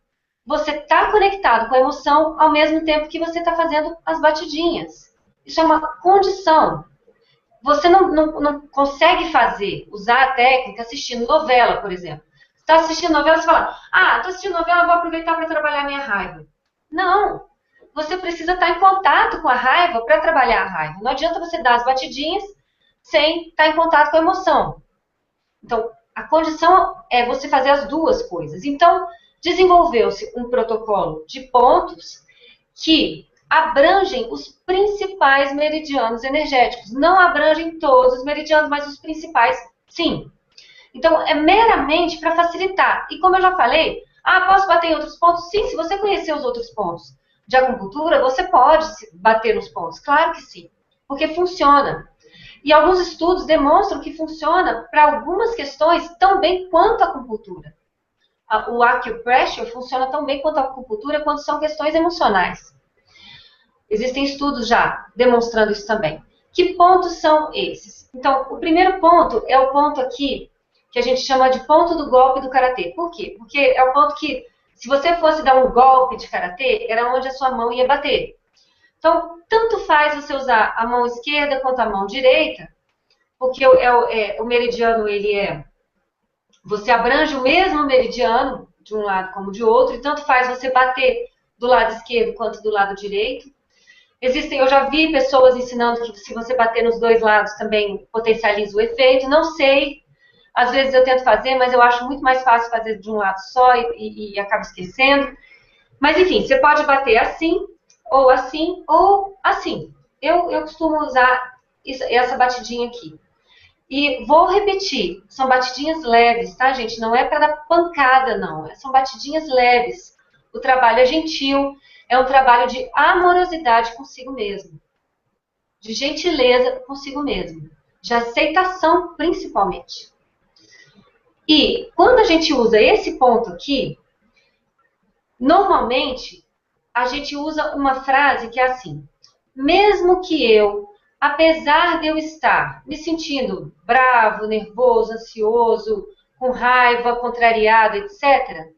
Você está conectado com a emoção ao mesmo tempo que você está fazendo as batidinhas. Isso é uma condição. Você não consegue usar a técnica assistindo novela, por exemplo. Você está assistindo novela, você fala, estou assistindo novela, vou aproveitar para trabalhar minha raiva. Não. Você precisa estar em contato com a raiva para trabalhar a raiva. Não adianta você dar as batidinhas sem estar em contato com a emoção. Então, a condição é você fazer as duas coisas. Então, desenvolveu-se um protocolo de pontos que abrangem os principais meridianos energéticos. Não abrangem todos os meridianos, mas os principais, sim. Então, é meramente para facilitar. E como eu já falei, posso bater em outros pontos? Sim, se você conhecer os outros pontos de acupuntura, você pode bater nos pontos. Claro que sim, porque funciona. E alguns estudos demonstram que funciona para algumas questões tão bem quanto a acupuntura. O acupressure funciona tão bem quanto a acupuntura quando são questões emocionais. Existem estudos já demonstrando isso também. Que pontos são esses? Então, o primeiro ponto é o ponto aqui que a gente chama de ponto do golpe do karatê. Por quê? Porque é o ponto que, se você fosse dar um golpe de karatê, era onde a sua mão ia bater. Então, tanto faz você usar a mão esquerda quanto a mão direita, porque o meridiano, você abrange o mesmo meridiano, de um lado como de outro, e tanto faz você bater do lado esquerdo quanto do lado direito. Eu já vi pessoas ensinando que se você bater nos dois lados também potencializa o efeito. Não sei, às vezes eu tento fazer, mas eu acho muito mais fácil fazer de um lado só e acabo esquecendo. Mas enfim, você pode bater assim, ou assim, ou assim. Eu costumo usar essa batidinha aqui. E vou repetir, são batidinhas leves, tá, gente? Não é para dar pancada, não. São batidinhas leves. O trabalho é gentil, é um trabalho de amorosidade consigo mesmo. De gentileza consigo mesmo. De aceitação, principalmente. E quando a gente usa esse ponto aqui, normalmente a gente usa uma frase que é assim: mesmo que apesar de eu estar me sentindo bravo, nervoso, ansioso, com raiva, contrariado, etc.,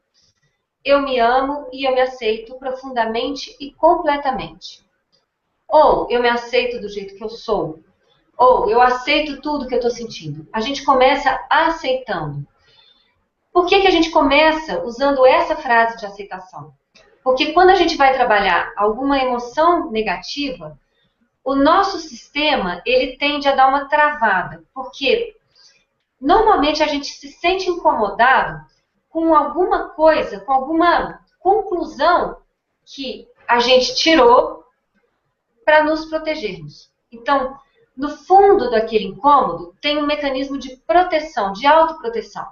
eu me amo e eu me aceito profundamente e completamente. Ou eu me aceito do jeito que eu sou. Ou eu aceito tudo que eu estou sentindo. A gente começa aceitando. Por que a gente começa usando essa frase de aceitação? Porque quando a gente vai trabalhar alguma emoção negativa, o nosso sistema, ele tende a dar uma travada. Porque normalmente a gente se sente incomodado com alguma coisa, com alguma conclusão que a gente tirou para nos protegermos. Então, no fundo daquele incômodo, tem um mecanismo de proteção, de autoproteção.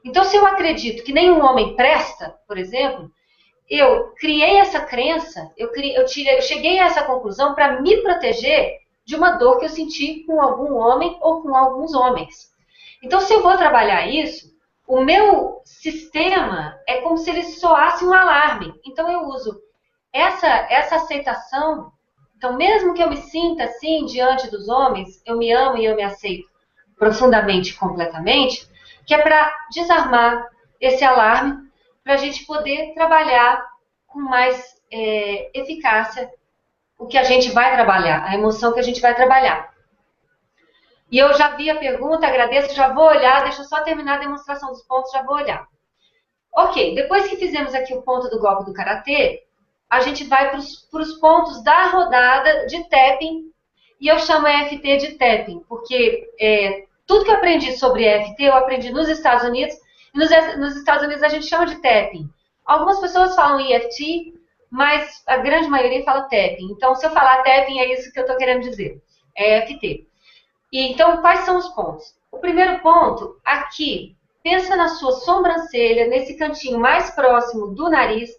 Então, se eu acredito que nenhum homem presta, por exemplo, eu criei essa crença, eu cheguei a essa conclusão para me proteger de uma dor que eu senti com algum homem ou com alguns homens. Então, se eu vou trabalhar isso, o meu sistema é como se ele soasse um alarme. Então, eu uso essa aceitação. Então, mesmo que eu me sinta assim diante dos homens, eu me amo e eu me aceito profundamente e completamente, que é para desarmar esse alarme, para a gente poder trabalhar com mais eficácia o que a gente vai trabalhar, a emoção que a gente vai trabalhar. E eu já vi a pergunta, agradeço, já vou olhar, deixa eu só terminar a demonstração dos pontos, já vou olhar. Ok, depois que fizemos aqui o ponto do golpe do Karatê, a gente vai para os pontos da rodada de tapping, e eu chamo EFT de tapping, porque tudo que eu aprendi sobre EFT, eu aprendi nos Estados Unidos, e nos Estados Unidos a gente chama de tapping. Algumas pessoas falam EFT, mas a grande maioria fala tapping. Então, se eu falar tapping, é isso que eu estou querendo dizer, é EFT. E, então, quais são os pontos? O primeiro ponto, aqui, pensa na sua sobrancelha, nesse cantinho mais próximo do nariz,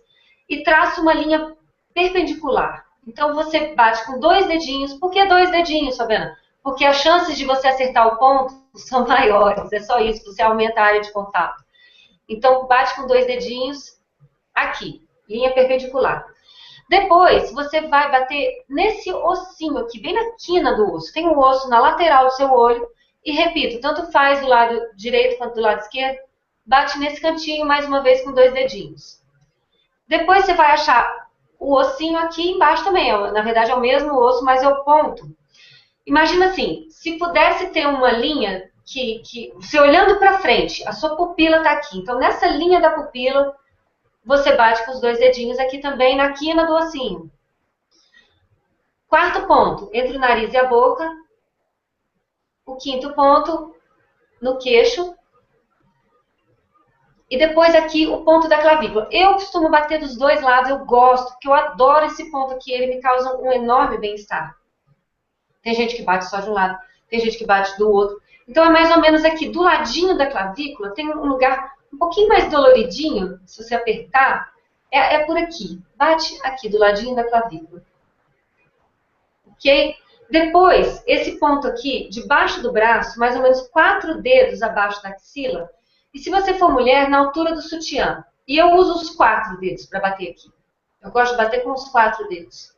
e traça uma linha perpendicular. Então, você bate com 2 dedinhos. Por que 2 dedinhos, Fabiana? Porque as chances de você acertar o ponto são maiores. É só isso, você aumenta a área de contato. Então, bate com 2 dedinhos aqui, linha perpendicular. Depois, você vai bater nesse ossinho aqui, bem na quina do osso. Tem um osso na lateral do seu olho. E, repito, tanto faz do lado direito quanto do lado esquerdo. Bate nesse cantinho, mais uma vez, com 2 dedinhos. Depois, você vai achar o ossinho aqui embaixo também. Na verdade, é o mesmo osso, mas é o ponto. Imagina assim, se pudesse ter uma linha que você olhando para frente, a sua pupila está aqui. Então, nessa linha da pupila, você bate com os 2 dedinhos aqui também na quina do ossinho. Quarto ponto, entre o nariz e a boca. O quinto ponto, no queixo. E depois aqui o ponto da clavícula. Eu costumo bater dos 2 lados, eu gosto, porque eu adoro esse ponto aqui, ele me causa um enorme bem-estar. Tem gente que bate só de um lado, tem gente que bate do outro. Então é mais ou menos aqui, do ladinho da clavícula, tem um lugar um pouquinho mais doloridinho, se você apertar, é por aqui. Bate aqui, do ladinho da clavícula. Ok? Depois, esse ponto aqui, debaixo do braço, mais ou menos 4 dedos abaixo da axila. E se você for mulher, na altura do sutiã. E eu uso os 4 dedos para bater aqui. Eu gosto de bater com os 4 dedos.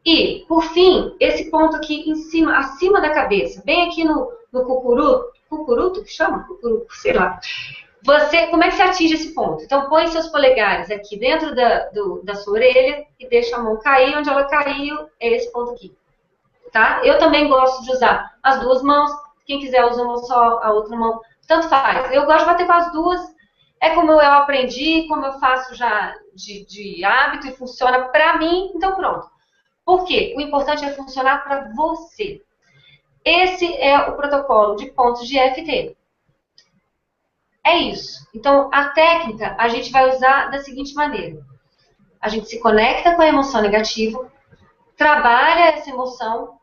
E, por fim, esse ponto aqui em cima, acima da cabeça, bem aqui no cucuruto, que chama? Cucuruto, sei lá. Como é que você atinge esse ponto? Então, põe seus polegares aqui dentro da sua orelha e deixa a mão cair. Onde ela caiu, é esse ponto aqui. Tá? Eu também gosto de usar as 2 mãos. Quem quiser usa uma só, a outra mão. Tanto faz. Eu gosto de bater com as 2. É como eu aprendi, como eu faço já de hábito e funciona pra mim. Então, pronto. Por quê? O importante é funcionar para você. Esse é o protocolo de pontos de EFT. É isso. Então, a técnica a gente vai usar da seguinte maneira. A gente se conecta com a emoção negativa, trabalha essa emoção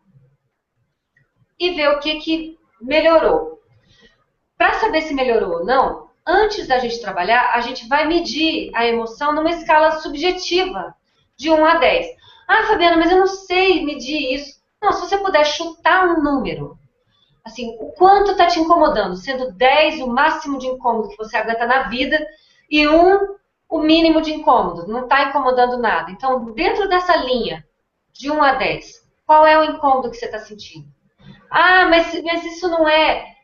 e vê o que melhorou. Para saber se melhorou ou não, antes da gente trabalhar, a gente vai medir a emoção numa escala subjetiva, de 1 a 10. Ah, Fabiana, mas eu não sei medir isso. Não, se você puder chutar um número, assim, o quanto está te incomodando, sendo 10 o máximo de incômodo que você aguenta na vida e 1 o mínimo de incômodo, não está incomodando nada. Então, dentro dessa linha, de 1 a 10, qual é o incômodo que você está sentindo? Ah, mas isso não é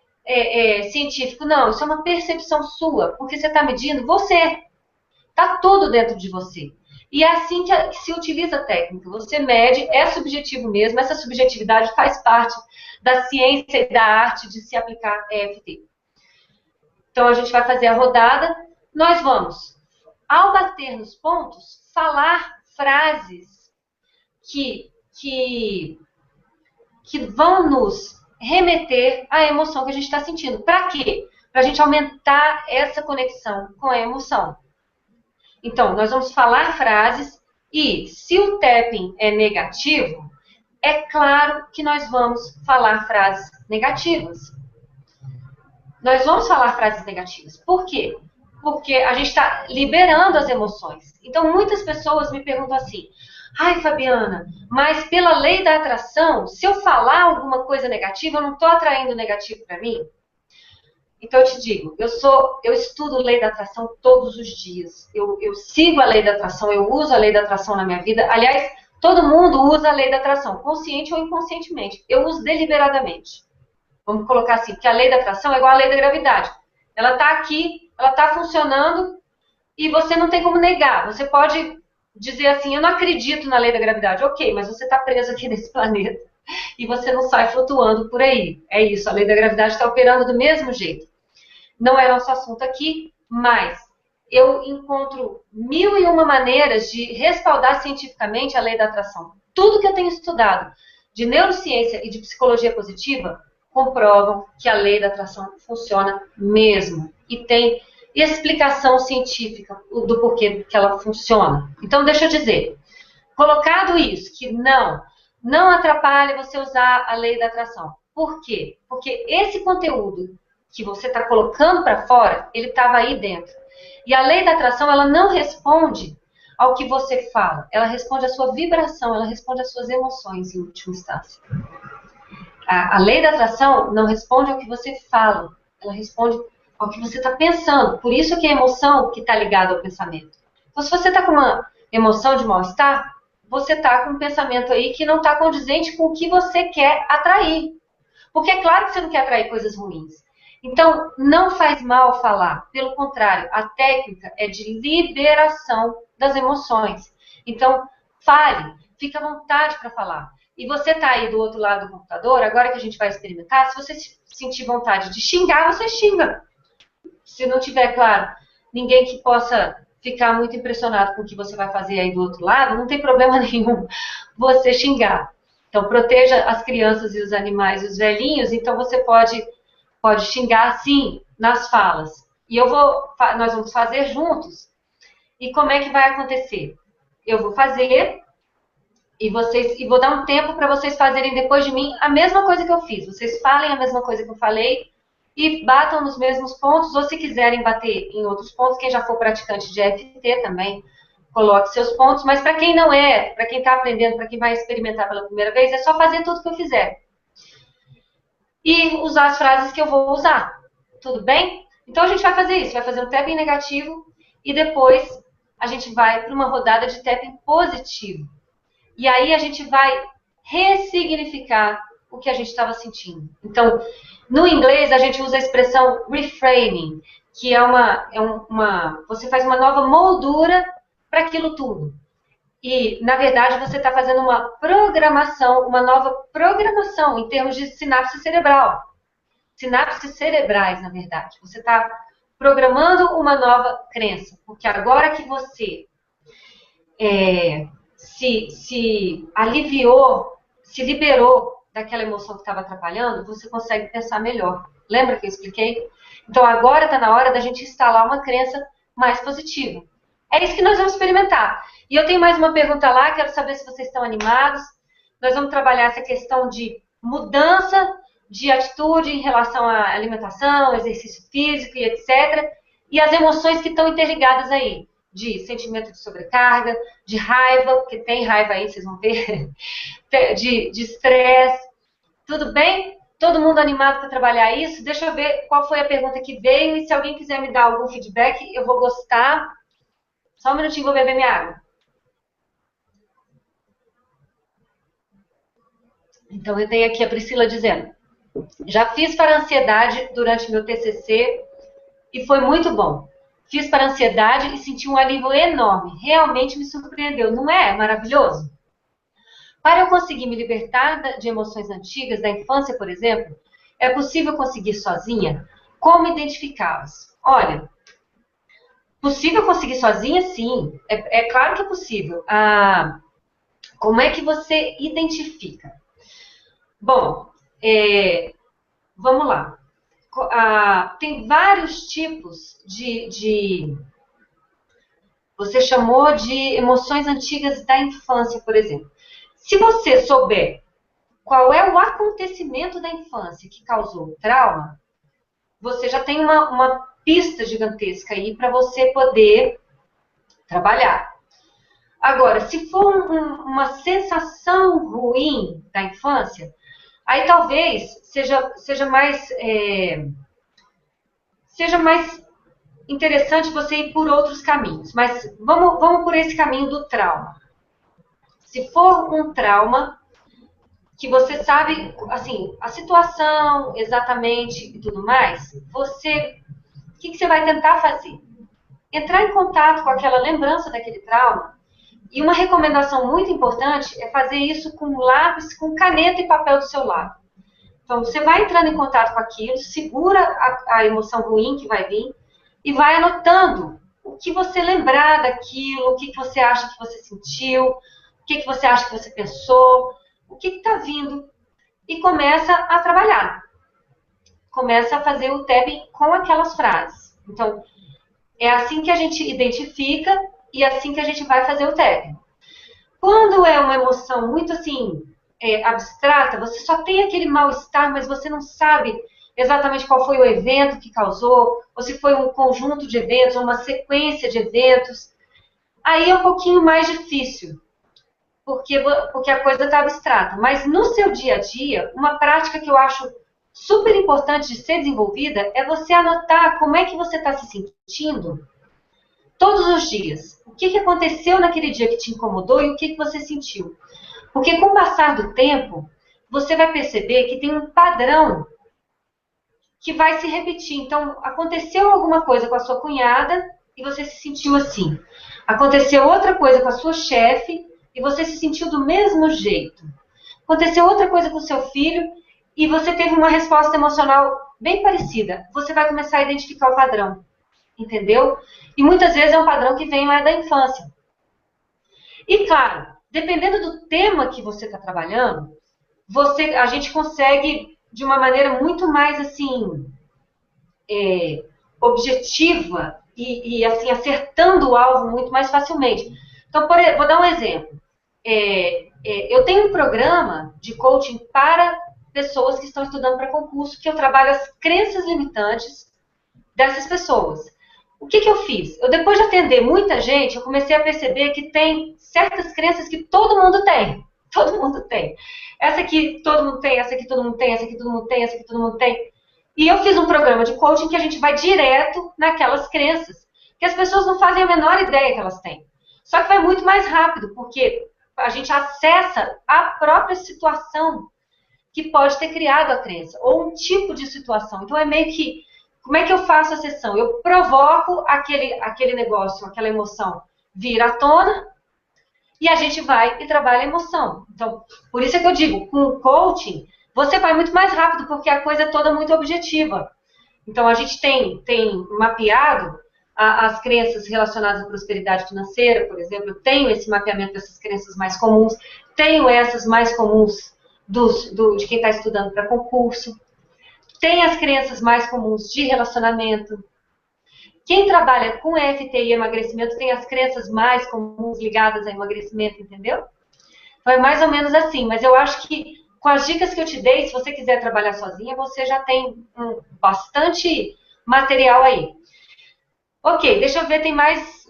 científico. Não, isso é uma percepção sua, porque você está medindo você. Está tudo dentro de você. E é assim que se utiliza a técnica. Você mede, é subjetivo mesmo, essa subjetividade faz parte da ciência e da arte de se aplicar EFT. Então, a gente vai fazer a rodada. Nós vamos, ao bater nos pontos, falar frases que vão nos remeter à emoção que a gente está sentindo. Para quê? Para a gente aumentar essa conexão com a emoção. Então, nós vamos falar frases e, se o tapping é negativo, é claro que nós vamos falar frases negativas. Nós vamos falar frases negativas. Por quê? Porque a gente está liberando as emoções. Então, muitas pessoas me perguntam assim, ai, Fabiana, mas pela lei da atração, se eu falar alguma coisa negativa, eu não estou atraindo negativo para mim? Então, eu te digo, eu estudo lei da atração todos os dias. Eu sigo a lei da atração, eu uso a lei da atração na minha vida. Aliás, todo mundo usa a lei da atração, consciente ou inconscientemente. Eu uso deliberadamente. Vamos colocar assim, porque a lei da atração é igual à lei da gravidade. Ela está aqui, ela está funcionando e você não tem como negar. Você pode dizer assim, eu não acredito na lei da gravidade. Ok, mas você está preso aqui nesse planeta e você não sai flutuando por aí. É isso, a lei da gravidade está operando do mesmo jeito. Não é nosso assunto aqui, mas eu encontro 1001 maneiras de respaldar cientificamente a lei da atração. Tudo que eu tenho estudado de neurociência e de psicologia positiva comprovam que a lei da atração funciona mesmo. E tem explicação científica do porquê que ela funciona. Então, deixa eu dizer, colocado isso, que não atrapalha você usar a lei da atração. Por quê? Porque esse conteúdo que você está colocando para fora, ele estava aí dentro. E a lei da atração, ela não responde ao que você fala. Ela responde à sua vibração, ela responde às suas emoções, em última instância. A lei da atração não responde ao que você fala. Ela responde ao que você está pensando. Por isso que é a emoção que está ligada ao pensamento. Então, se você está com uma emoção de mal-estar, você está com um pensamento aí que não está condizente com o que você quer atrair. Porque é claro que você não quer atrair coisas ruins. Então, não faz mal falar. Pelo contrário, a técnica é de liberação das emoções. Então, fale, fique à vontade para falar. E você está aí do outro lado do computador, agora que a gente vai experimentar, se você sentir vontade de xingar, você xinga. Se não tiver, claro, ninguém que possa ficar muito impressionado com o que você vai fazer aí do outro lado, não tem problema nenhum você xingar. Então, proteja as crianças e os animais e os velhinhos, então você pode xingar, sim, nas falas. E nós vamos fazer juntos. E como é que vai acontecer? Eu vou fazer e vou dar um tempo para vocês fazerem depois de mim a mesma coisa que eu fiz. Vocês falem a mesma coisa que eu falei e batam nos mesmos pontos, ou se quiserem bater em outros pontos, quem já for praticante de EFT também, coloque seus pontos. Mas para quem não é, para quem está aprendendo, para quem vai experimentar pela primeira vez, é só fazer tudo que eu fizer. E usar as frases que eu vou usar. Tudo bem? Então a gente vai fazer isso, vai fazer um tapping negativo e depois a gente vai para uma rodada de tapping positivo. E aí a gente vai ressignificar o que a gente estava sentindo. Então, no inglês a gente usa a expressão reframing, que você faz uma nova moldura para aquilo tudo. E, na verdade, você está fazendo uma programação, uma nova programação em termos de sinapse cerebral. Sinapses cerebrais, na verdade. Você está programando uma nova crença. Porque agora que você se aliviou, se liberou daquela emoção que estava atrapalhando, você consegue pensar melhor. Lembra que eu expliquei? Então, agora está na hora da gente instalar uma crença mais positiva. É isso que nós vamos experimentar. E eu tenho mais uma pergunta lá, quero saber se vocês estão animados. Nós vamos trabalhar essa questão de mudança de atitude em relação à alimentação, exercício físico e etc. E as emoções que estão interligadas aí. De sentimento de sobrecarga, de raiva, porque tem raiva aí, vocês vão ver. De estresse. Tudo bem? Todo mundo animado para trabalhar isso? Deixa eu ver qual foi a pergunta que veio. E se alguém quiser me dar algum feedback, eu vou gostar. Só um minutinho, vou beber minha água. Então, eu tenho aqui a Priscila dizendo: já fiz para ansiedade durante meu TCC e foi muito bom. Fiz para ansiedade e senti um alívio enorme. Realmente me surpreendeu. Não é maravilhoso? Para eu conseguir me libertar de emoções antigas, da infância, por exemplo, é possível conseguir sozinha? Como identificá-las? Olha, possível conseguir sozinha, sim. É claro que é possível. Como é que você identifica? Bom, vamos lá. Tem vários tipos você chamou de emoções antigas da infância, por exemplo. Se você souber qual é o acontecimento da infância que causou o trauma, você já tem uma pista gigantesca aí para você poder trabalhar. Agora, se for uma sensação ruim da infância, aí talvez seja mais interessante você ir por outros caminhos. Mas vamos por esse caminho do trauma. Se for um trauma que você sabe, assim, a situação exatamente e tudo mais, o que você vai tentar fazer? Entrar em contato com aquela lembrança daquele trauma. E uma recomendação muito importante é fazer isso com lápis, com caneta e papel do seu lado. Então, você vai entrando em contato com aquilo, segura a emoção ruim que vai vir e vai anotando o que você lembrar daquilo, o que você acha que você sentiu, o que você acha que você pensou, o que está vindo, e começa a trabalhar. Começa a fazer o tapping com aquelas frases. Então, é assim que a gente identifica e é assim que a gente vai fazer o tapping. Quando é uma emoção muito assim, abstrata, você só tem aquele mal-estar, mas você não sabe exatamente qual foi o evento que causou, ou se foi um conjunto de eventos, ou uma sequência de eventos. Aí é um pouquinho mais difícil, porque a coisa está abstrata. Mas no seu dia a dia, uma prática que eu acho super importante de ser desenvolvida é você anotar como é que você está se sentindo todos os dias. O que aconteceu naquele dia que te incomodou e o que você sentiu. Porque com o passar do tempo, você vai perceber que tem um padrão que vai se repetir. Então, aconteceu alguma coisa com a sua cunhada e você se sentiu assim. Aconteceu outra coisa com a sua chefe e você se sentiu do mesmo jeito. Aconteceu outra coisa com o seu filho e você teve uma resposta emocional bem parecida. Você vai começar a identificar o padrão. Entendeu? E muitas vezes é um padrão que vem lá da infância. E claro, dependendo do tema que você está trabalhando, a gente consegue de uma maneira muito mais assim objetiva e assim acertando o alvo muito mais facilmente. Então, vou dar um exemplo. Eu tenho um programa de coaching para pessoas que estão estudando para concurso, que eu trabalho as crenças limitantes dessas pessoas. O que eu fiz? Depois de atender muita gente, eu comecei a perceber que tem certas crenças que todo mundo tem. Todo mundo tem. Essa aqui todo mundo tem, essa aqui todo mundo tem, essa aqui todo mundo tem, essa aqui todo mundo tem. E eu fiz um programa de coaching que a gente vai direto naquelas crenças, que as pessoas não fazem a menor ideia que elas têm. Só que vai muito mais rápido, porque a gente acessa a própria situação que pode ter criado a crença, ou um tipo de situação. Então é meio que, como é que eu faço a sessão? Eu provoco aquele negócio, aquela emoção vir à tona, e a gente vai e trabalha a emoção. Então, por isso é que eu digo, com o coaching, você vai muito mais rápido, porque a coisa é toda muito objetiva. Então, a gente tem mapeado as crenças relacionadas à prosperidade financeira, por exemplo. Eu tenho esse mapeamento dessas crenças mais comuns, tenho essas mais comuns de quem está estudando para concurso, tem as crenças mais comuns de relacionamento. Quem trabalha com EFT e emagrecimento tem as crenças mais comuns ligadas a emagrecimento, entendeu? Então é mais ou menos assim, mas eu acho que com as dicas que eu te dei, se você quiser trabalhar sozinha, você já tem bastante material aí. Ok, deixa eu ver, tem mais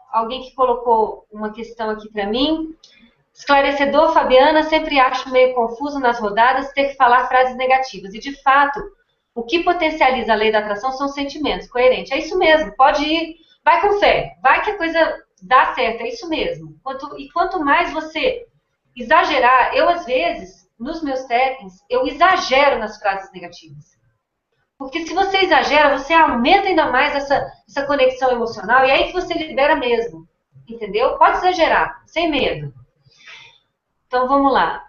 alguém que colocou uma questão aqui para mim. Esclarecedor, Fabiana, sempre acho meio confuso nas rodadas ter que falar frases negativas. E, de fato, o que potencializa a lei da atração são sentimentos. Coerente. É isso mesmo. Pode ir, vai com fé. Vai que a coisa dá certo. É isso mesmo. Quanto mais você exagerar, eu, às vezes, nos meus tappings, eu exagero nas frases negativas. Porque se você exagera, você aumenta ainda mais essa conexão emocional. E é aí que você libera mesmo. Entendeu? Pode exagerar, sem medo. Então, vamos lá.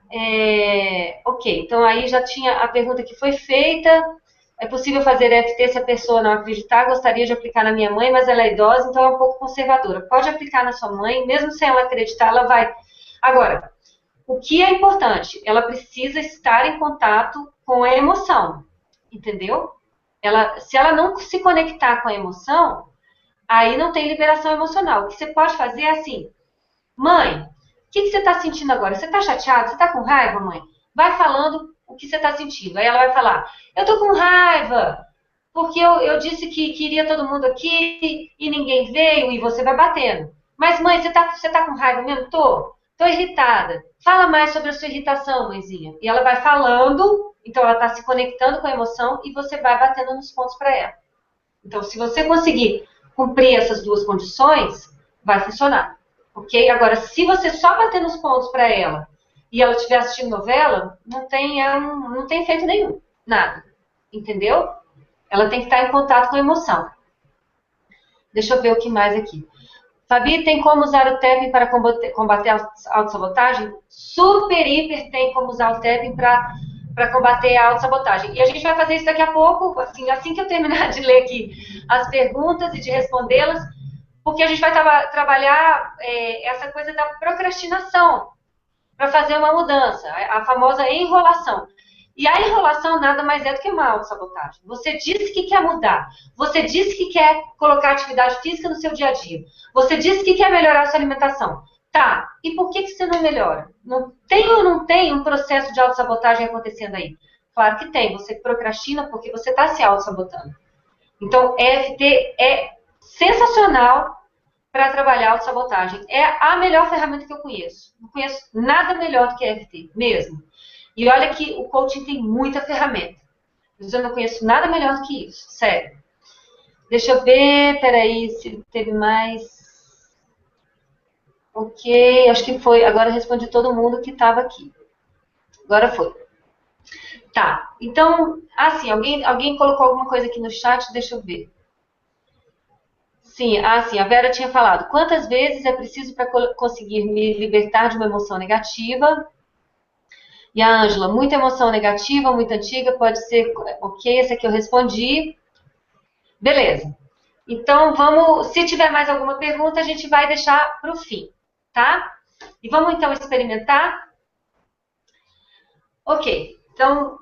Ok, então aí já tinha a pergunta que foi feita. É possível fazer EFT se a pessoa não acreditar? Gostaria de aplicar na minha mãe, mas ela é idosa, então é um pouco conservadora. Pode aplicar na sua mãe, mesmo sem ela acreditar, ela vai. Agora, o que é importante? Ela precisa estar em contato com a emoção, entendeu? Se ela não se conectar com a emoção, aí não tem liberação emocional. O que você pode fazer é assim, mãe, o que você está sentindo agora? Você está chateado? Você está com raiva, mãe? Vai falando o que você está sentindo. Aí ela vai falar, eu estou com raiva, porque eu disse que queria todo mundo aqui e ninguém veio, e você vai batendo. Mas, mãe, você tá com raiva mesmo? Tô irritada. Fala mais sobre a sua irritação, mãezinha. E ela vai falando, então ela está se conectando com a emoção e você vai batendo nos pontos para ela. Então, se você conseguir cumprir essas duas condições, vai funcionar. Ok? Agora, se você só bater nos pontos para ela e ela estiver assistindo novela, não tem efeito nenhum, nada, entendeu? Ela tem que estar em contato com a emoção. Deixa eu ver o que mais aqui. Fabi, tem como usar o tapping para combater a autossabotagem? Super, hiper tem como usar o tapping para combater a autossabotagem. E a gente vai fazer isso daqui a pouco, assim que eu terminar de ler aqui as perguntas e de respondê-las, porque a gente vai trabalhar essa coisa da procrastinação para fazer uma mudança, a famosa enrolação. E a enrolação nada mais é do que uma autossabotagem. Você disse que quer mudar. Você disse que quer colocar atividade física no seu dia a dia. Você disse que quer melhorar a sua alimentação. Tá, e por que você não melhora? Não tem ou não tem um processo de autossabotagem acontecendo aí? Claro que tem. Você procrastina porque você está se autossabotando. Então, EFT é sensacional para trabalhar a autossabotagem. É a melhor ferramenta que eu conheço. Não conheço nada melhor do que EFT, mesmo. E olha que o coaching tem muita ferramenta. Mas eu não conheço nada melhor do que isso, sério. Deixa eu ver, peraí, se teve mais. Ok, acho que foi. Agora eu respondi todo mundo que estava aqui. Agora foi. Tá, então, assim, alguém colocou alguma coisa aqui no chat, deixa eu ver. Sim, a Vera tinha falado. Quantas vezes é preciso para conseguir me libertar de uma emoção negativa? E a Ângela, muita emoção negativa, muito antiga, pode ser... Ok, essa aqui eu respondi. Beleza. Então, se tiver mais alguma pergunta, a gente vai deixar para o fim, tá? E vamos, então, experimentar? Ok. Então,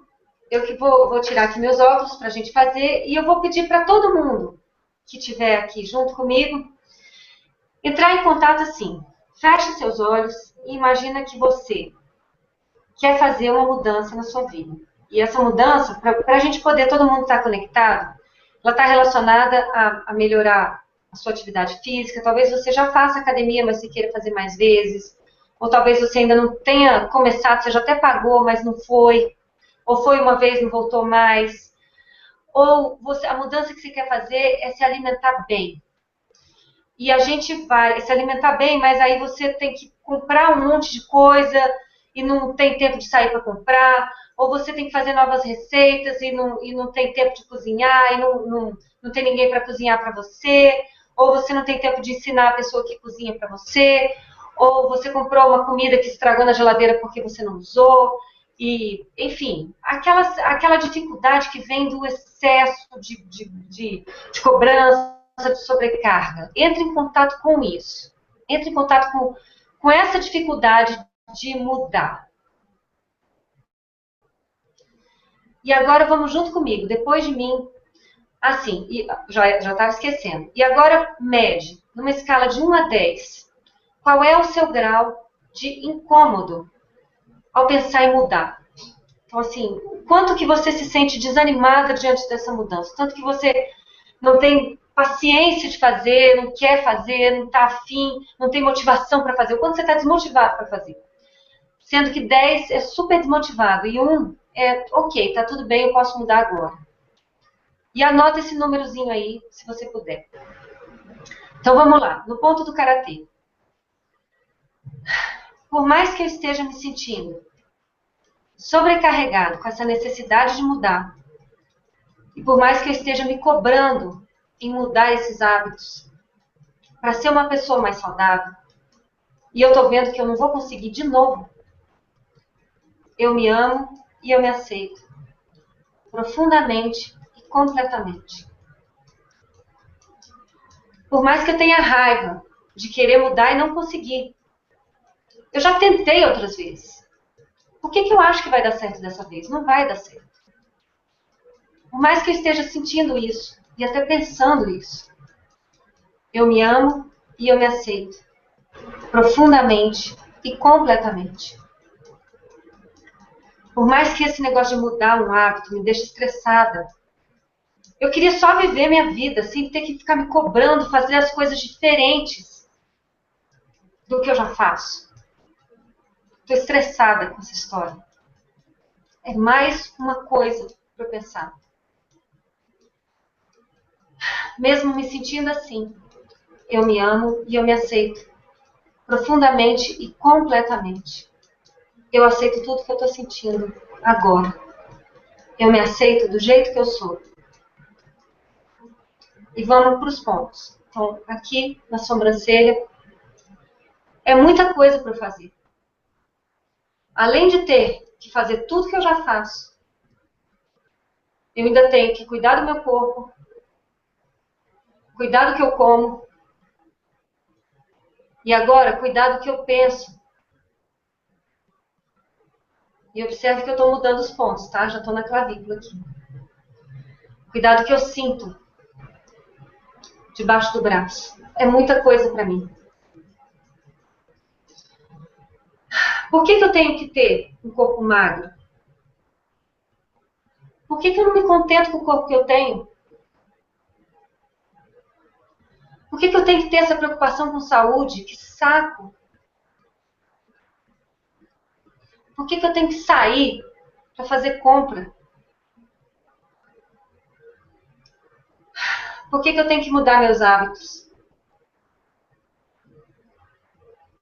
eu que vou tirar aqui meus óculos para a gente fazer, e eu vou pedir para todo mundo que estiver aqui junto comigo entrar em contato assim. Feche seus olhos e imagina que você quer fazer uma mudança na sua vida. E essa mudança, para a gente poder todo mundo estar conectado, ela está relacionada a melhorar a sua atividade física. Talvez você já faça academia, mas você queira fazer mais vezes. Ou talvez você ainda não tenha começado, você já até pagou, mas não foi. Ou foi uma vez, não voltou mais. Ou a mudança que você quer fazer é se alimentar bem. E a gente vai se alimentar bem, mas aí você tem que comprar um monte de coisa e não tem tempo de sair para comprar, ou você tem que fazer novas receitas e não tem tempo de cozinhar, e não tem ninguém para cozinhar para você, ou você não tem tempo de ensinar a pessoa que cozinha para você, ou você comprou uma comida que estragou na geladeira porque você não usou, e, enfim, aquela dificuldade que vem do excesso de cobrança, de sobrecarga. Entre em contato com isso. Entre em contato com essa dificuldade de mudar. E agora vamos junto comigo, depois de mim, assim, já estava esquecendo. E agora mede, numa escala de 1 a 10, qual é o seu grau de incômodo ao pensar em mudar. Então, assim, quanto que você se sente desanimada diante dessa mudança, tanto que você não tem paciência de fazer, não quer fazer, não está afim, não tem motivação para fazer, o quanto você está desmotivado para fazer. Sendo que 10 é super desmotivado e 1 é ok, tá tudo bem, eu posso mudar agora. E anota esse númerozinho aí, se você puder. Então vamos lá, no ponto do karatê. Por mais que eu esteja me sentindo sobrecarregado com essa necessidade de mudar, e por mais que eu esteja me cobrando em mudar esses hábitos para ser uma pessoa mais saudável, e eu tô vendo que eu não vou conseguir de novo, eu me amo e eu me aceito profundamente e completamente. Por mais que eu tenha raiva de querer mudar e não conseguir, eu já tentei outras vezes. Por que eu acho que vai dar certo dessa vez? Não vai dar certo. Por mais que eu esteja sentindo isso e até pensando isso, eu me amo e eu me aceito profundamente e completamente. Por mais que esse negócio de mudar um hábito me deixe estressada, eu queria só viver minha vida sem ter que ficar me cobrando, fazer as coisas diferentes do que eu já faço. Estou estressada com essa história. É mais uma coisa para eu pensar. Mesmo me sentindo assim, eu me amo e eu me aceito profundamente e completamente. Eu aceito tudo que eu estou sentindo agora. Eu me aceito do jeito que eu sou. E vamos para os pontos. Então, aqui na sobrancelha, é muita coisa para eu fazer. Além de ter que fazer tudo que eu já faço, eu ainda tenho que cuidar do meu corpo, cuidar do que eu como, e agora cuidar do que eu penso. E observe que eu estou mudando os pontos, tá? Já estou na clavícula aqui. Cuidar do que eu sinto debaixo do braço. É muita coisa para mim. Por que eu tenho que ter um corpo magro? Por que eu não me contento com o corpo que eu tenho? Por que eu tenho que ter essa preocupação com saúde? Que saco! Por que eu tenho que sair para fazer compra? Por que eu tenho que mudar meus hábitos?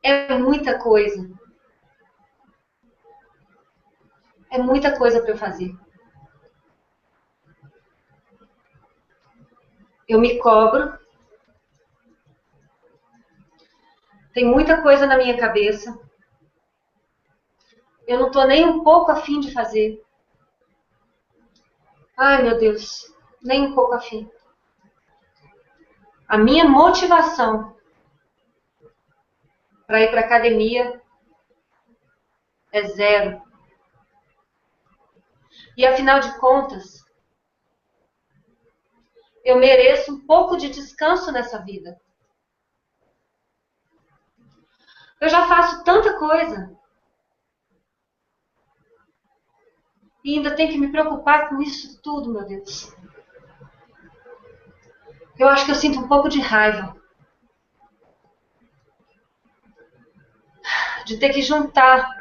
É muita coisa. É muita coisa para eu fazer. Eu me cobro. Tem muita coisa na minha cabeça. Eu não estou nem um pouco afim de fazer. Ai, meu Deus, nem um pouco afim. A minha motivação para ir para a academia é zero. E afinal de contas, eu mereço um pouco de descanso nessa vida. Eu já faço tanta coisa. E ainda tenho que me preocupar com isso tudo, meu Deus. Eu acho que eu sinto um pouco de raiva. De ter que juntar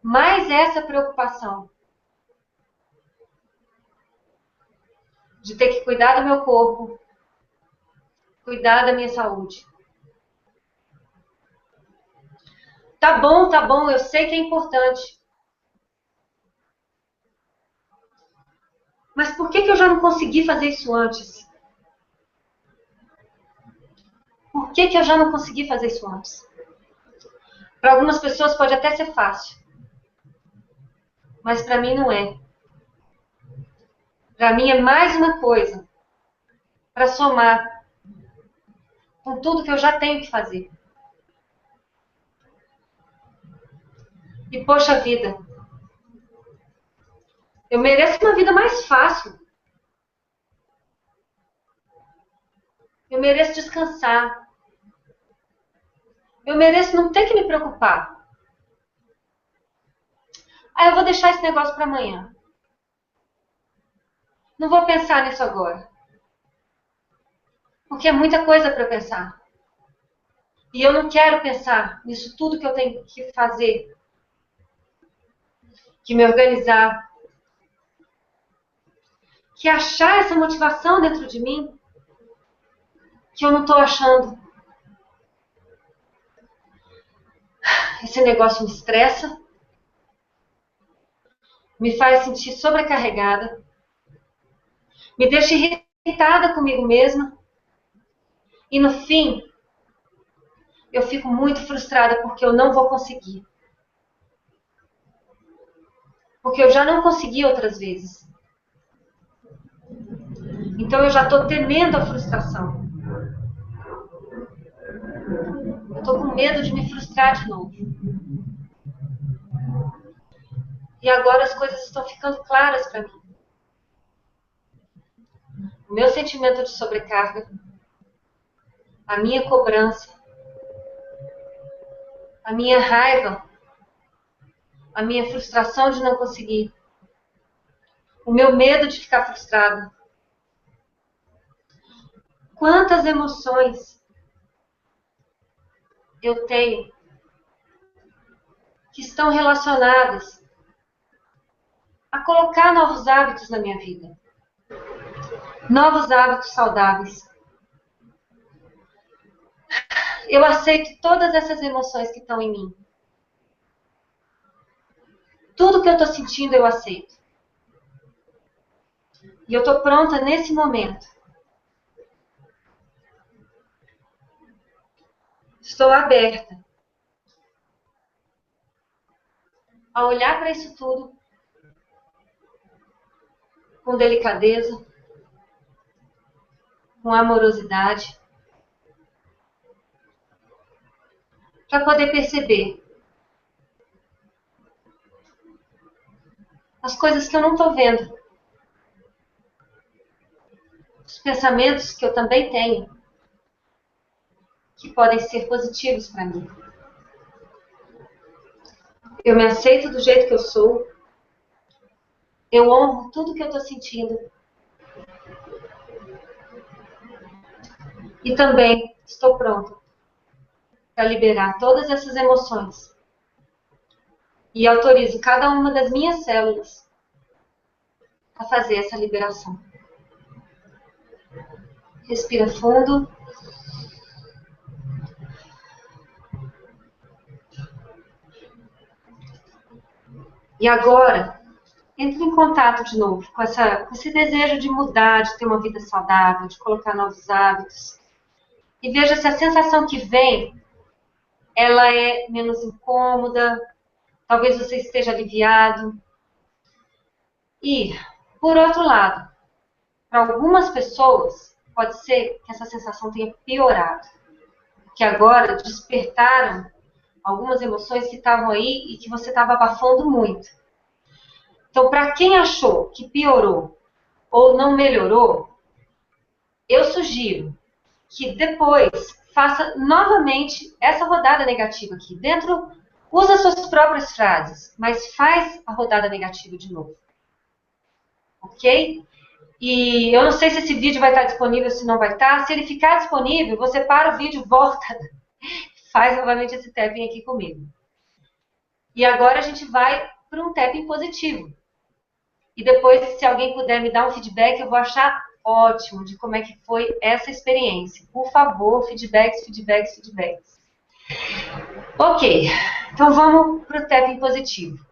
mais essa preocupação. De ter que cuidar do meu corpo. Cuidar da minha saúde. Tá bom, eu sei que é importante. Mas por que eu já não consegui fazer isso antes? Por que eu já não consegui fazer isso antes? Para algumas pessoas pode até ser fácil. Mas para mim não é. Para mim é mais uma coisa para somar com tudo que eu já tenho que fazer. E poxa vida, eu mereço uma vida mais fácil. Eu mereço descansar. Eu mereço não ter que me preocupar. Ah, eu vou deixar esse negócio para amanhã. Não vou pensar nisso agora. Porque é muita coisa para eu pensar. E eu não quero pensar nisso tudo que eu tenho que fazer. Que me organizar. Que achar essa motivação dentro de mim. Que eu não estou achando. Esse negócio me estressa. Me faz sentir sobrecarregada. Me deixa irritada comigo mesma. E no fim, eu fico muito frustrada porque eu não vou conseguir. Porque eu já não consegui outras vezes. Então eu já estou temendo a frustração. Eu estou com medo de me frustrar de novo. E agora as coisas estão ficando claras para mim. O meu sentimento de sobrecarga, a minha cobrança, a minha raiva, a minha frustração de não conseguir, o meu medo de ficar frustrada. Quantas emoções eu tenho que estão relacionadas a colocar novos hábitos na minha vida. Novos hábitos saudáveis. Eu aceito todas essas emoções que estão em mim. Tudo que eu estou sentindo eu aceito. E eu estou pronta nesse momento. Estou aberta a olhar para isso tudo com delicadeza, com amorosidade, para poder perceber as coisas que eu não estou vendo, os pensamentos que eu também tenho, que podem ser positivos para mim. Eu me aceito do jeito que eu sou, eu honro tudo que eu estou sentindo e também estou pronta para liberar todas essas emoções e autorizo cada uma das minhas células a fazer essa liberação. Respira fundo. E agora, entre em contato de novo com esse desejo de mudar, de ter uma vida saudável, de colocar novos hábitos. E veja se a sensação que vem, ela é menos incômoda, talvez você esteja aliviado. E, por outro lado, para algumas pessoas, pode ser que essa sensação tenha piorado. Que agora despertaram algumas emoções que estavam aí e que você estava abafando muito. Então, para quem achou que piorou ou não melhorou, eu sugiro que depois faça novamente essa rodada negativa aqui. Usa suas próprias frases, mas faz a rodada negativa de novo. Ok? E eu não sei se esse vídeo vai estar disponível, se não vai estar. Se ele ficar disponível, você para o vídeo, volta, faz novamente esse tapping aqui comigo. E agora a gente vai para um tapping positivo. E depois, se alguém puder me dar um feedback, eu vou achar ótimo de como é que foi essa experiência. Por favor, feedbacks. Ok, então vamos para o tapping positivo.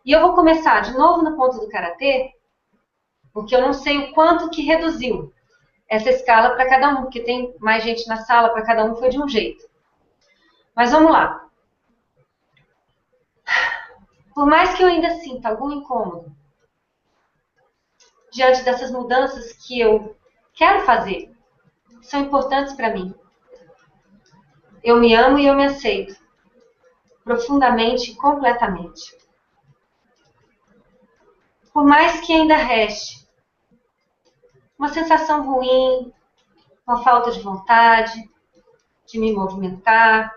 E eu vou começar de novo no ponto do karatê, porque eu não sei o quanto que reduziu essa escala para cada um, porque tem mais gente na sala, para cada um foi de um jeito. Mas vamos lá. Por mais que eu ainda sinta algum incômodo diante dessas mudanças que eu quero fazer, que são importantes para mim, eu me amo e eu me aceito profundamente e completamente. Por mais que ainda reste uma sensação ruim, uma falta de vontade de me movimentar,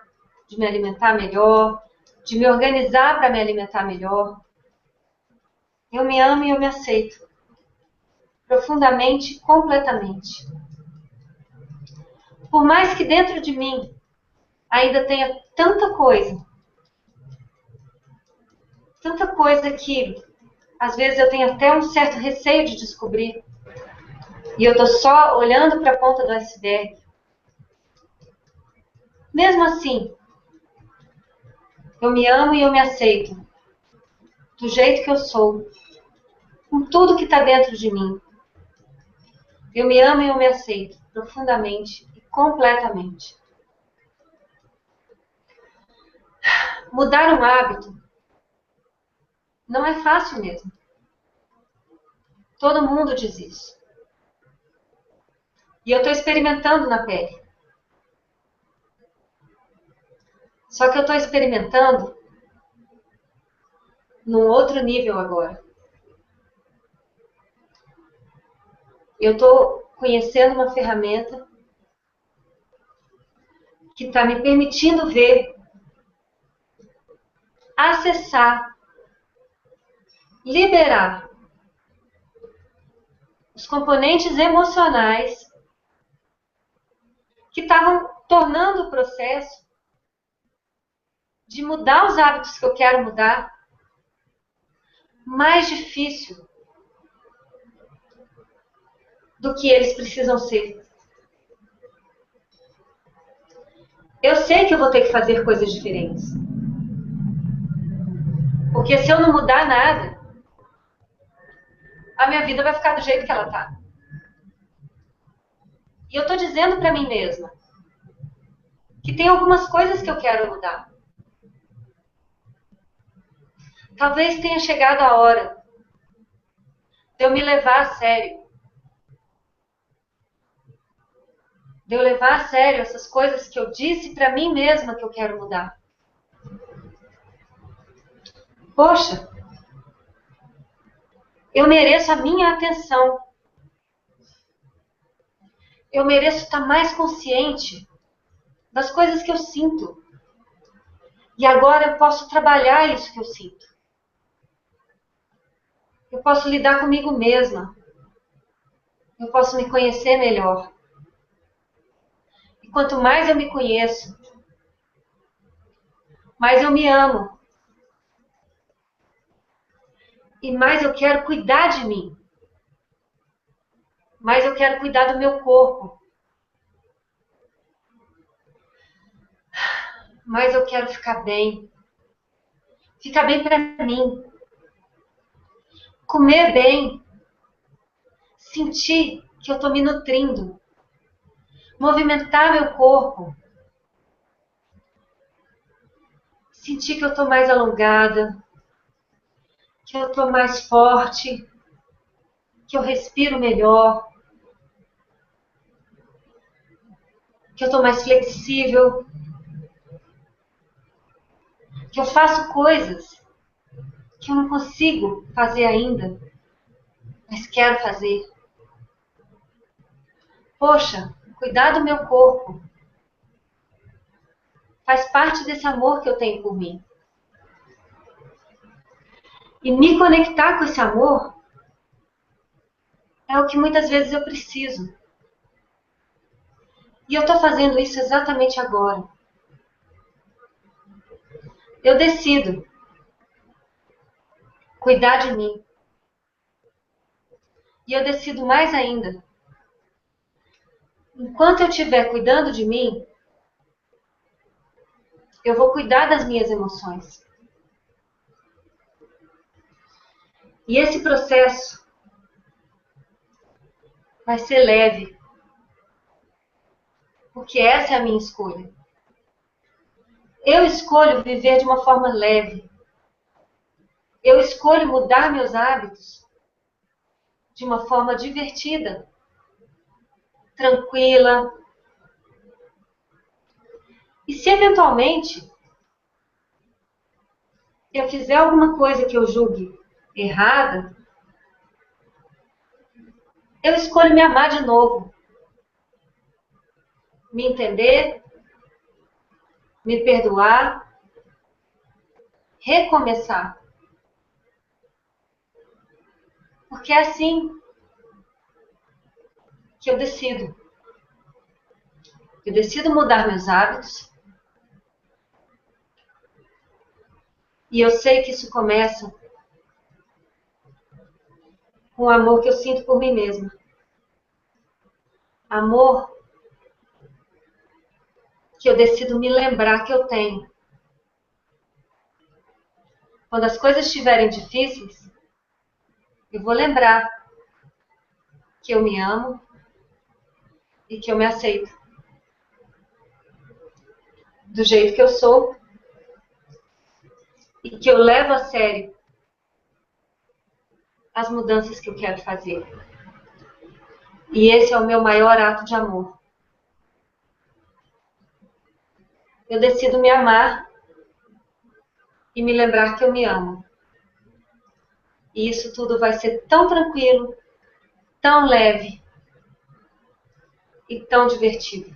de me alimentar melhor, de me organizar para me alimentar melhor, eu me amo e eu me aceito profundamente e completamente. Por mais que dentro de mim ainda tenha tanta coisa que às vezes eu tenho até um certo receio de descobrir, e eu estou só olhando para a ponta do iceberg. Mesmo assim, eu me amo e eu me aceito do jeito que eu sou, com tudo que está dentro de mim. Eu me amo e eu me aceito profundamente e completamente. Mudar um hábito não é fácil mesmo. Todo mundo diz isso. E eu estou experimentando na pele. Só que eu estou experimentando num outro nível agora. Eu estou conhecendo uma ferramenta que está me permitindo ver, acessar, liberar os componentes emocionais que estavam tornando o processo de mudar os hábitos que eu quero mudar mais difícil do que eles precisam ser. Eu sei que eu vou ter que fazer coisas diferentes. Porque se eu não mudar nada, a minha vida vai ficar do jeito que ela tá. E eu tô dizendo pra mim mesma que tem algumas coisas que eu quero mudar. Talvez tenha chegado a hora de eu me levar a sério. De eu levar a sério essas coisas que eu disse pra mim mesma que eu quero mudar. Poxa, eu mereço a minha atenção. Eu mereço estar mais consciente das coisas que eu sinto. E agora eu posso trabalhar isso que eu sinto. Eu posso lidar comigo mesma. Eu posso me conhecer melhor. E quanto mais eu me conheço, mais eu me amo. E mais eu quero cuidar de mim. Mais eu quero cuidar do meu corpo. Mais eu quero ficar bem. Ficar bem pra mim. Comer bem. Sentir que eu tô me nutrindo. Movimentar meu corpo. Sentir que eu tô mais alongada. Que eu tô mais forte. Que eu respiro melhor. Que eu tô mais flexível. Que eu faço coisas que eu não consigo fazer ainda, mas quero fazer. Poxa, cuidar do meu corpo faz parte desse amor que eu tenho por mim. E me conectar com esse amor é o que muitas vezes eu preciso. E eu estou fazendo isso exatamente agora. Eu decido cuidar de mim. E eu decido mais ainda. Enquanto eu estiver cuidando de mim, eu vou cuidar das minhas emoções. E esse processo vai ser leve. Porque essa é a minha escolha. Eu escolho viver de uma forma leve. Eu escolho mudar meus hábitos de uma forma divertida, tranquila. E se eventualmente eu fizer alguma coisa que eu julgue errada, eu escolho me amar de novo. Me entender, me perdoar, recomeçar. Porque é assim que eu decido. Eu decido mudar meus hábitos. E eu sei que isso começa com o amor que eu sinto por mim mesma. Amor que eu decido me lembrar que eu tenho. Quando as coisas estiverem difíceis, eu vou lembrar que eu me amo e que eu me aceito. Do jeito que eu sou e que eu levo a sério as mudanças que eu quero fazer. E esse é o meu maior ato de amor. Eu decido me amar e me lembrar que eu me amo. E isso tudo vai ser tão tranquilo, tão leve e tão divertido.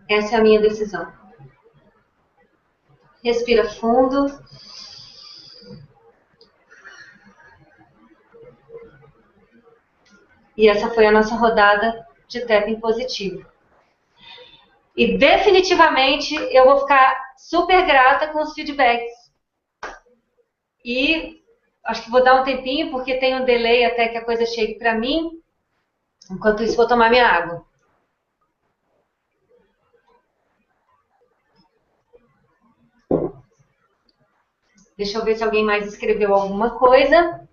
Essa é a minha decisão. Respira fundo. E essa foi a nossa rodada de tapping positivo. E definitivamente eu vou ficar super grata com os feedbacks. E acho que vou dar um tempinho, porque tem um delay até que a coisa chegue para mim. Enquanto isso, vou tomar minha água. Deixa eu ver se alguém mais escreveu alguma coisa.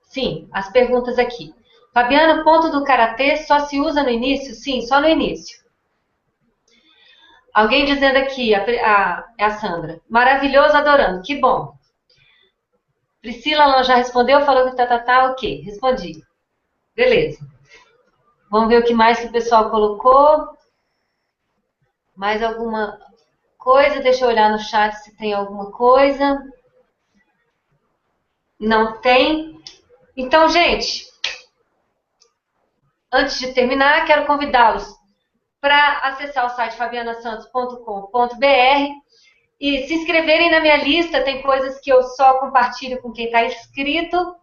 Sim, as perguntas aqui. Fabiana, ponto do karatê só se usa no início? Sim, só no início. Alguém dizendo aqui, é a Sandra. Maravilhoso, adorando. Que bom. Priscila, ela já respondeu, falou que tá, ok. Respondi. Beleza. Vamos ver o que mais que o pessoal colocou. Mais alguma coisa? Deixa eu olhar no chat se tem alguma coisa. Não tem. Então, gente, antes de terminar, quero convidá-los para acessar o site fabianasantos.com.br e se inscreverem na minha lista. Tem coisas que eu só compartilho com quem está inscrito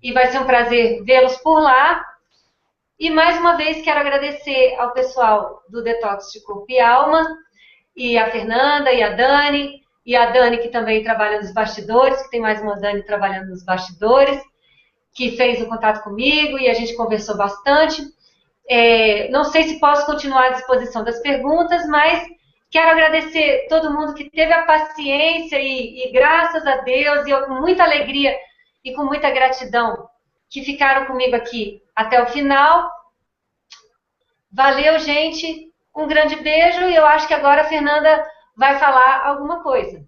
e vai ser um prazer vê-los por lá. E mais uma vez quero agradecer ao pessoal do Detox de Corpo e Alma, e a Fernanda, e a Dani que também trabalha nos bastidores, que tem mais uma Dani trabalhando nos bastidores, que fez o contato comigo e a gente conversou bastante. Não sei se posso continuar à disposição das perguntas, mas quero agradecer todo mundo que teve a paciência e graças a Deus, e eu com muita alegria e com muita gratidão, que ficaram comigo aqui até o final. Valeu, gente. Um grande beijo e eu acho que agora a Fernanda vai falar alguma coisa.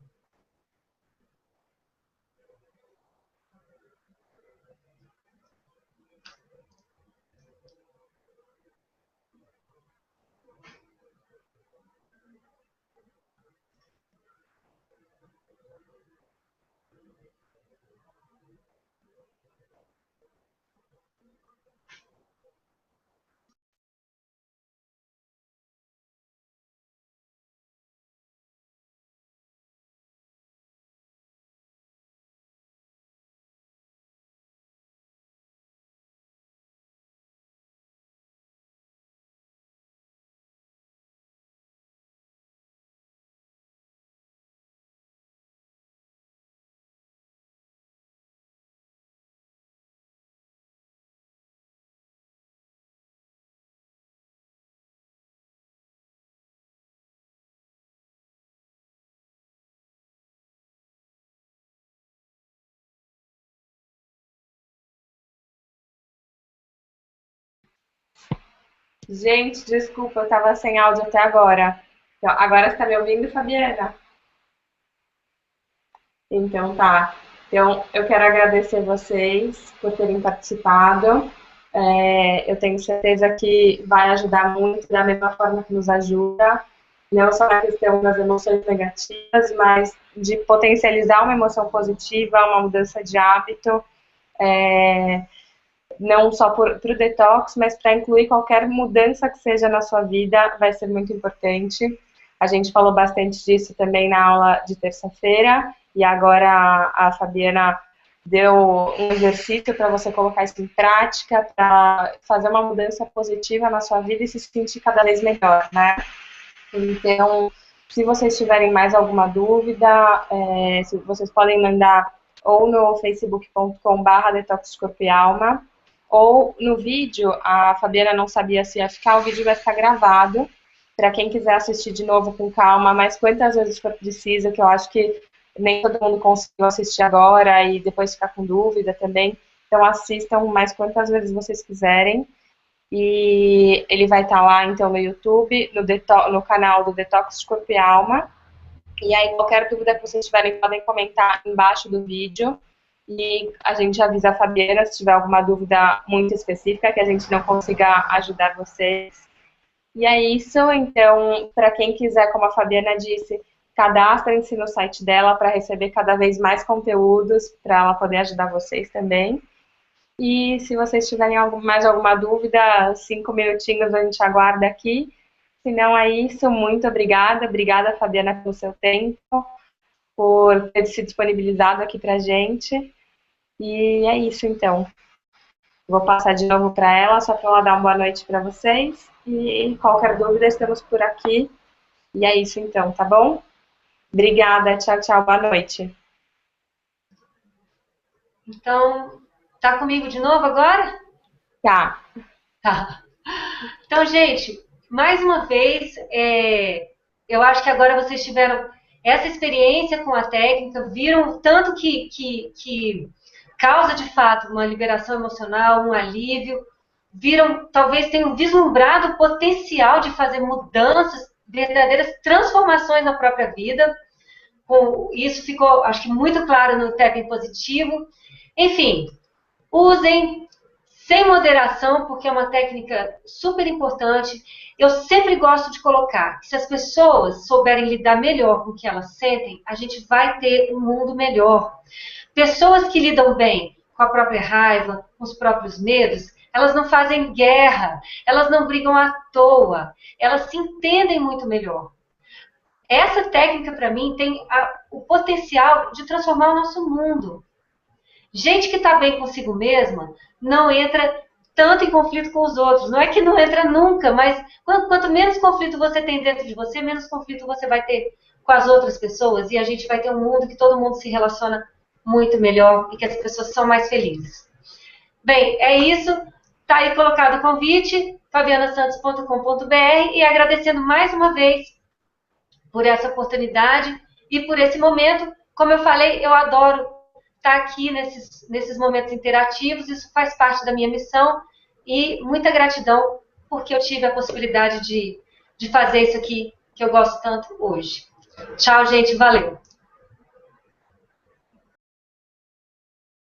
Gente, desculpa, eu estava sem áudio até agora. Então, agora você está me ouvindo, Fabiana? Então tá. Então eu quero agradecer vocês por terem participado. Eu tenho certeza que vai ajudar muito da mesma forma que nos ajuda, não só na questão das emoções negativas, mas de potencializar uma emoção positiva, uma mudança de hábito, não só para o detox, mas para incluir qualquer mudança que seja na sua vida, vai ser muito importante. A gente falou bastante disso também na aula de terça-feira, e agora a Fabiana deu um exercício para você colocar isso em prática, para fazer uma mudança positiva na sua vida e se sentir cada vez melhor, né? Então, se vocês tiverem mais alguma dúvida, vocês podem mandar ou no facebook.com/detox de corpo e alma, ou no vídeo. A Fabiana não sabia se ia ficar, o vídeo vai ficar gravado, para quem quiser assistir de novo com calma, mas quantas vezes for preciso, que eu acho que nem todo mundo conseguiu assistir agora e depois ficar com dúvida também. Então assistam mais quantas vezes vocês quiserem. E ele vai estar lá, então, no YouTube, no canal do Detox de Corpo e Alma. E aí, qualquer dúvida que vocês tiverem, podem comentar embaixo do vídeo. E a gente avisa a Fabiana se tiver alguma dúvida muito específica, que a gente não consiga ajudar vocês. E é isso. Então, para quem quiser, como a Fabiana disse, cadastrem-se no site dela para receber cada vez mais conteúdos, para ela poder ajudar vocês também. E se vocês tiverem mais alguma dúvida, 5 minutinhos a gente aguarda aqui. Se não é isso, muito obrigada. Obrigada, Fabiana, pelo seu tempo, por ter se disponibilizado aqui para a gente. E é isso, então. Vou passar de novo para ela, só para ela dar uma boa noite para vocês. E qualquer dúvida, estamos por aqui. E é isso, então, tá bom? Obrigada, tchau, tchau, boa noite. Então, tá comigo de novo agora? Tá. Tá. Então, gente, mais uma vez, Eu acho que agora vocês tiveram essa experiência com a técnica, viram tanto que causa de fato uma liberação emocional, um alívio, viram, talvez tenham vislumbrado o potencial de fazer mudanças, verdadeiras transformações na própria vida. Isso ficou, acho que, muito claro no tapping positivo. Enfim, usem sem moderação, porque é uma técnica super importante. Eu sempre gosto de colocar que se as pessoas souberem lidar melhor com o que elas sentem, a gente vai ter um mundo melhor. Pessoas que lidam bem com a própria raiva, com os próprios medos, elas não fazem guerra, elas não brigam à toa, elas se entendem muito melhor. Essa técnica, para mim, tem o potencial de transformar o nosso mundo. Gente que está bem consigo mesma não entra tanto em conflito com os outros. Não é que não entra nunca, mas quanto menos conflito você tem dentro de você, menos conflito você vai ter com as outras pessoas. E a gente vai ter um mundo que todo mundo se relaciona muito melhor e que as pessoas são mais felizes. Bem, é isso. Está aí colocado o convite, fabianasantos.com.br, e agradecendo mais uma vez por essa oportunidade e por esse momento. Como eu falei, eu adoro estar aqui nesses momentos interativos, isso faz parte da minha missão, e muita gratidão porque eu tive a possibilidade de fazer isso aqui que eu gosto tanto hoje. Tchau, gente, valeu!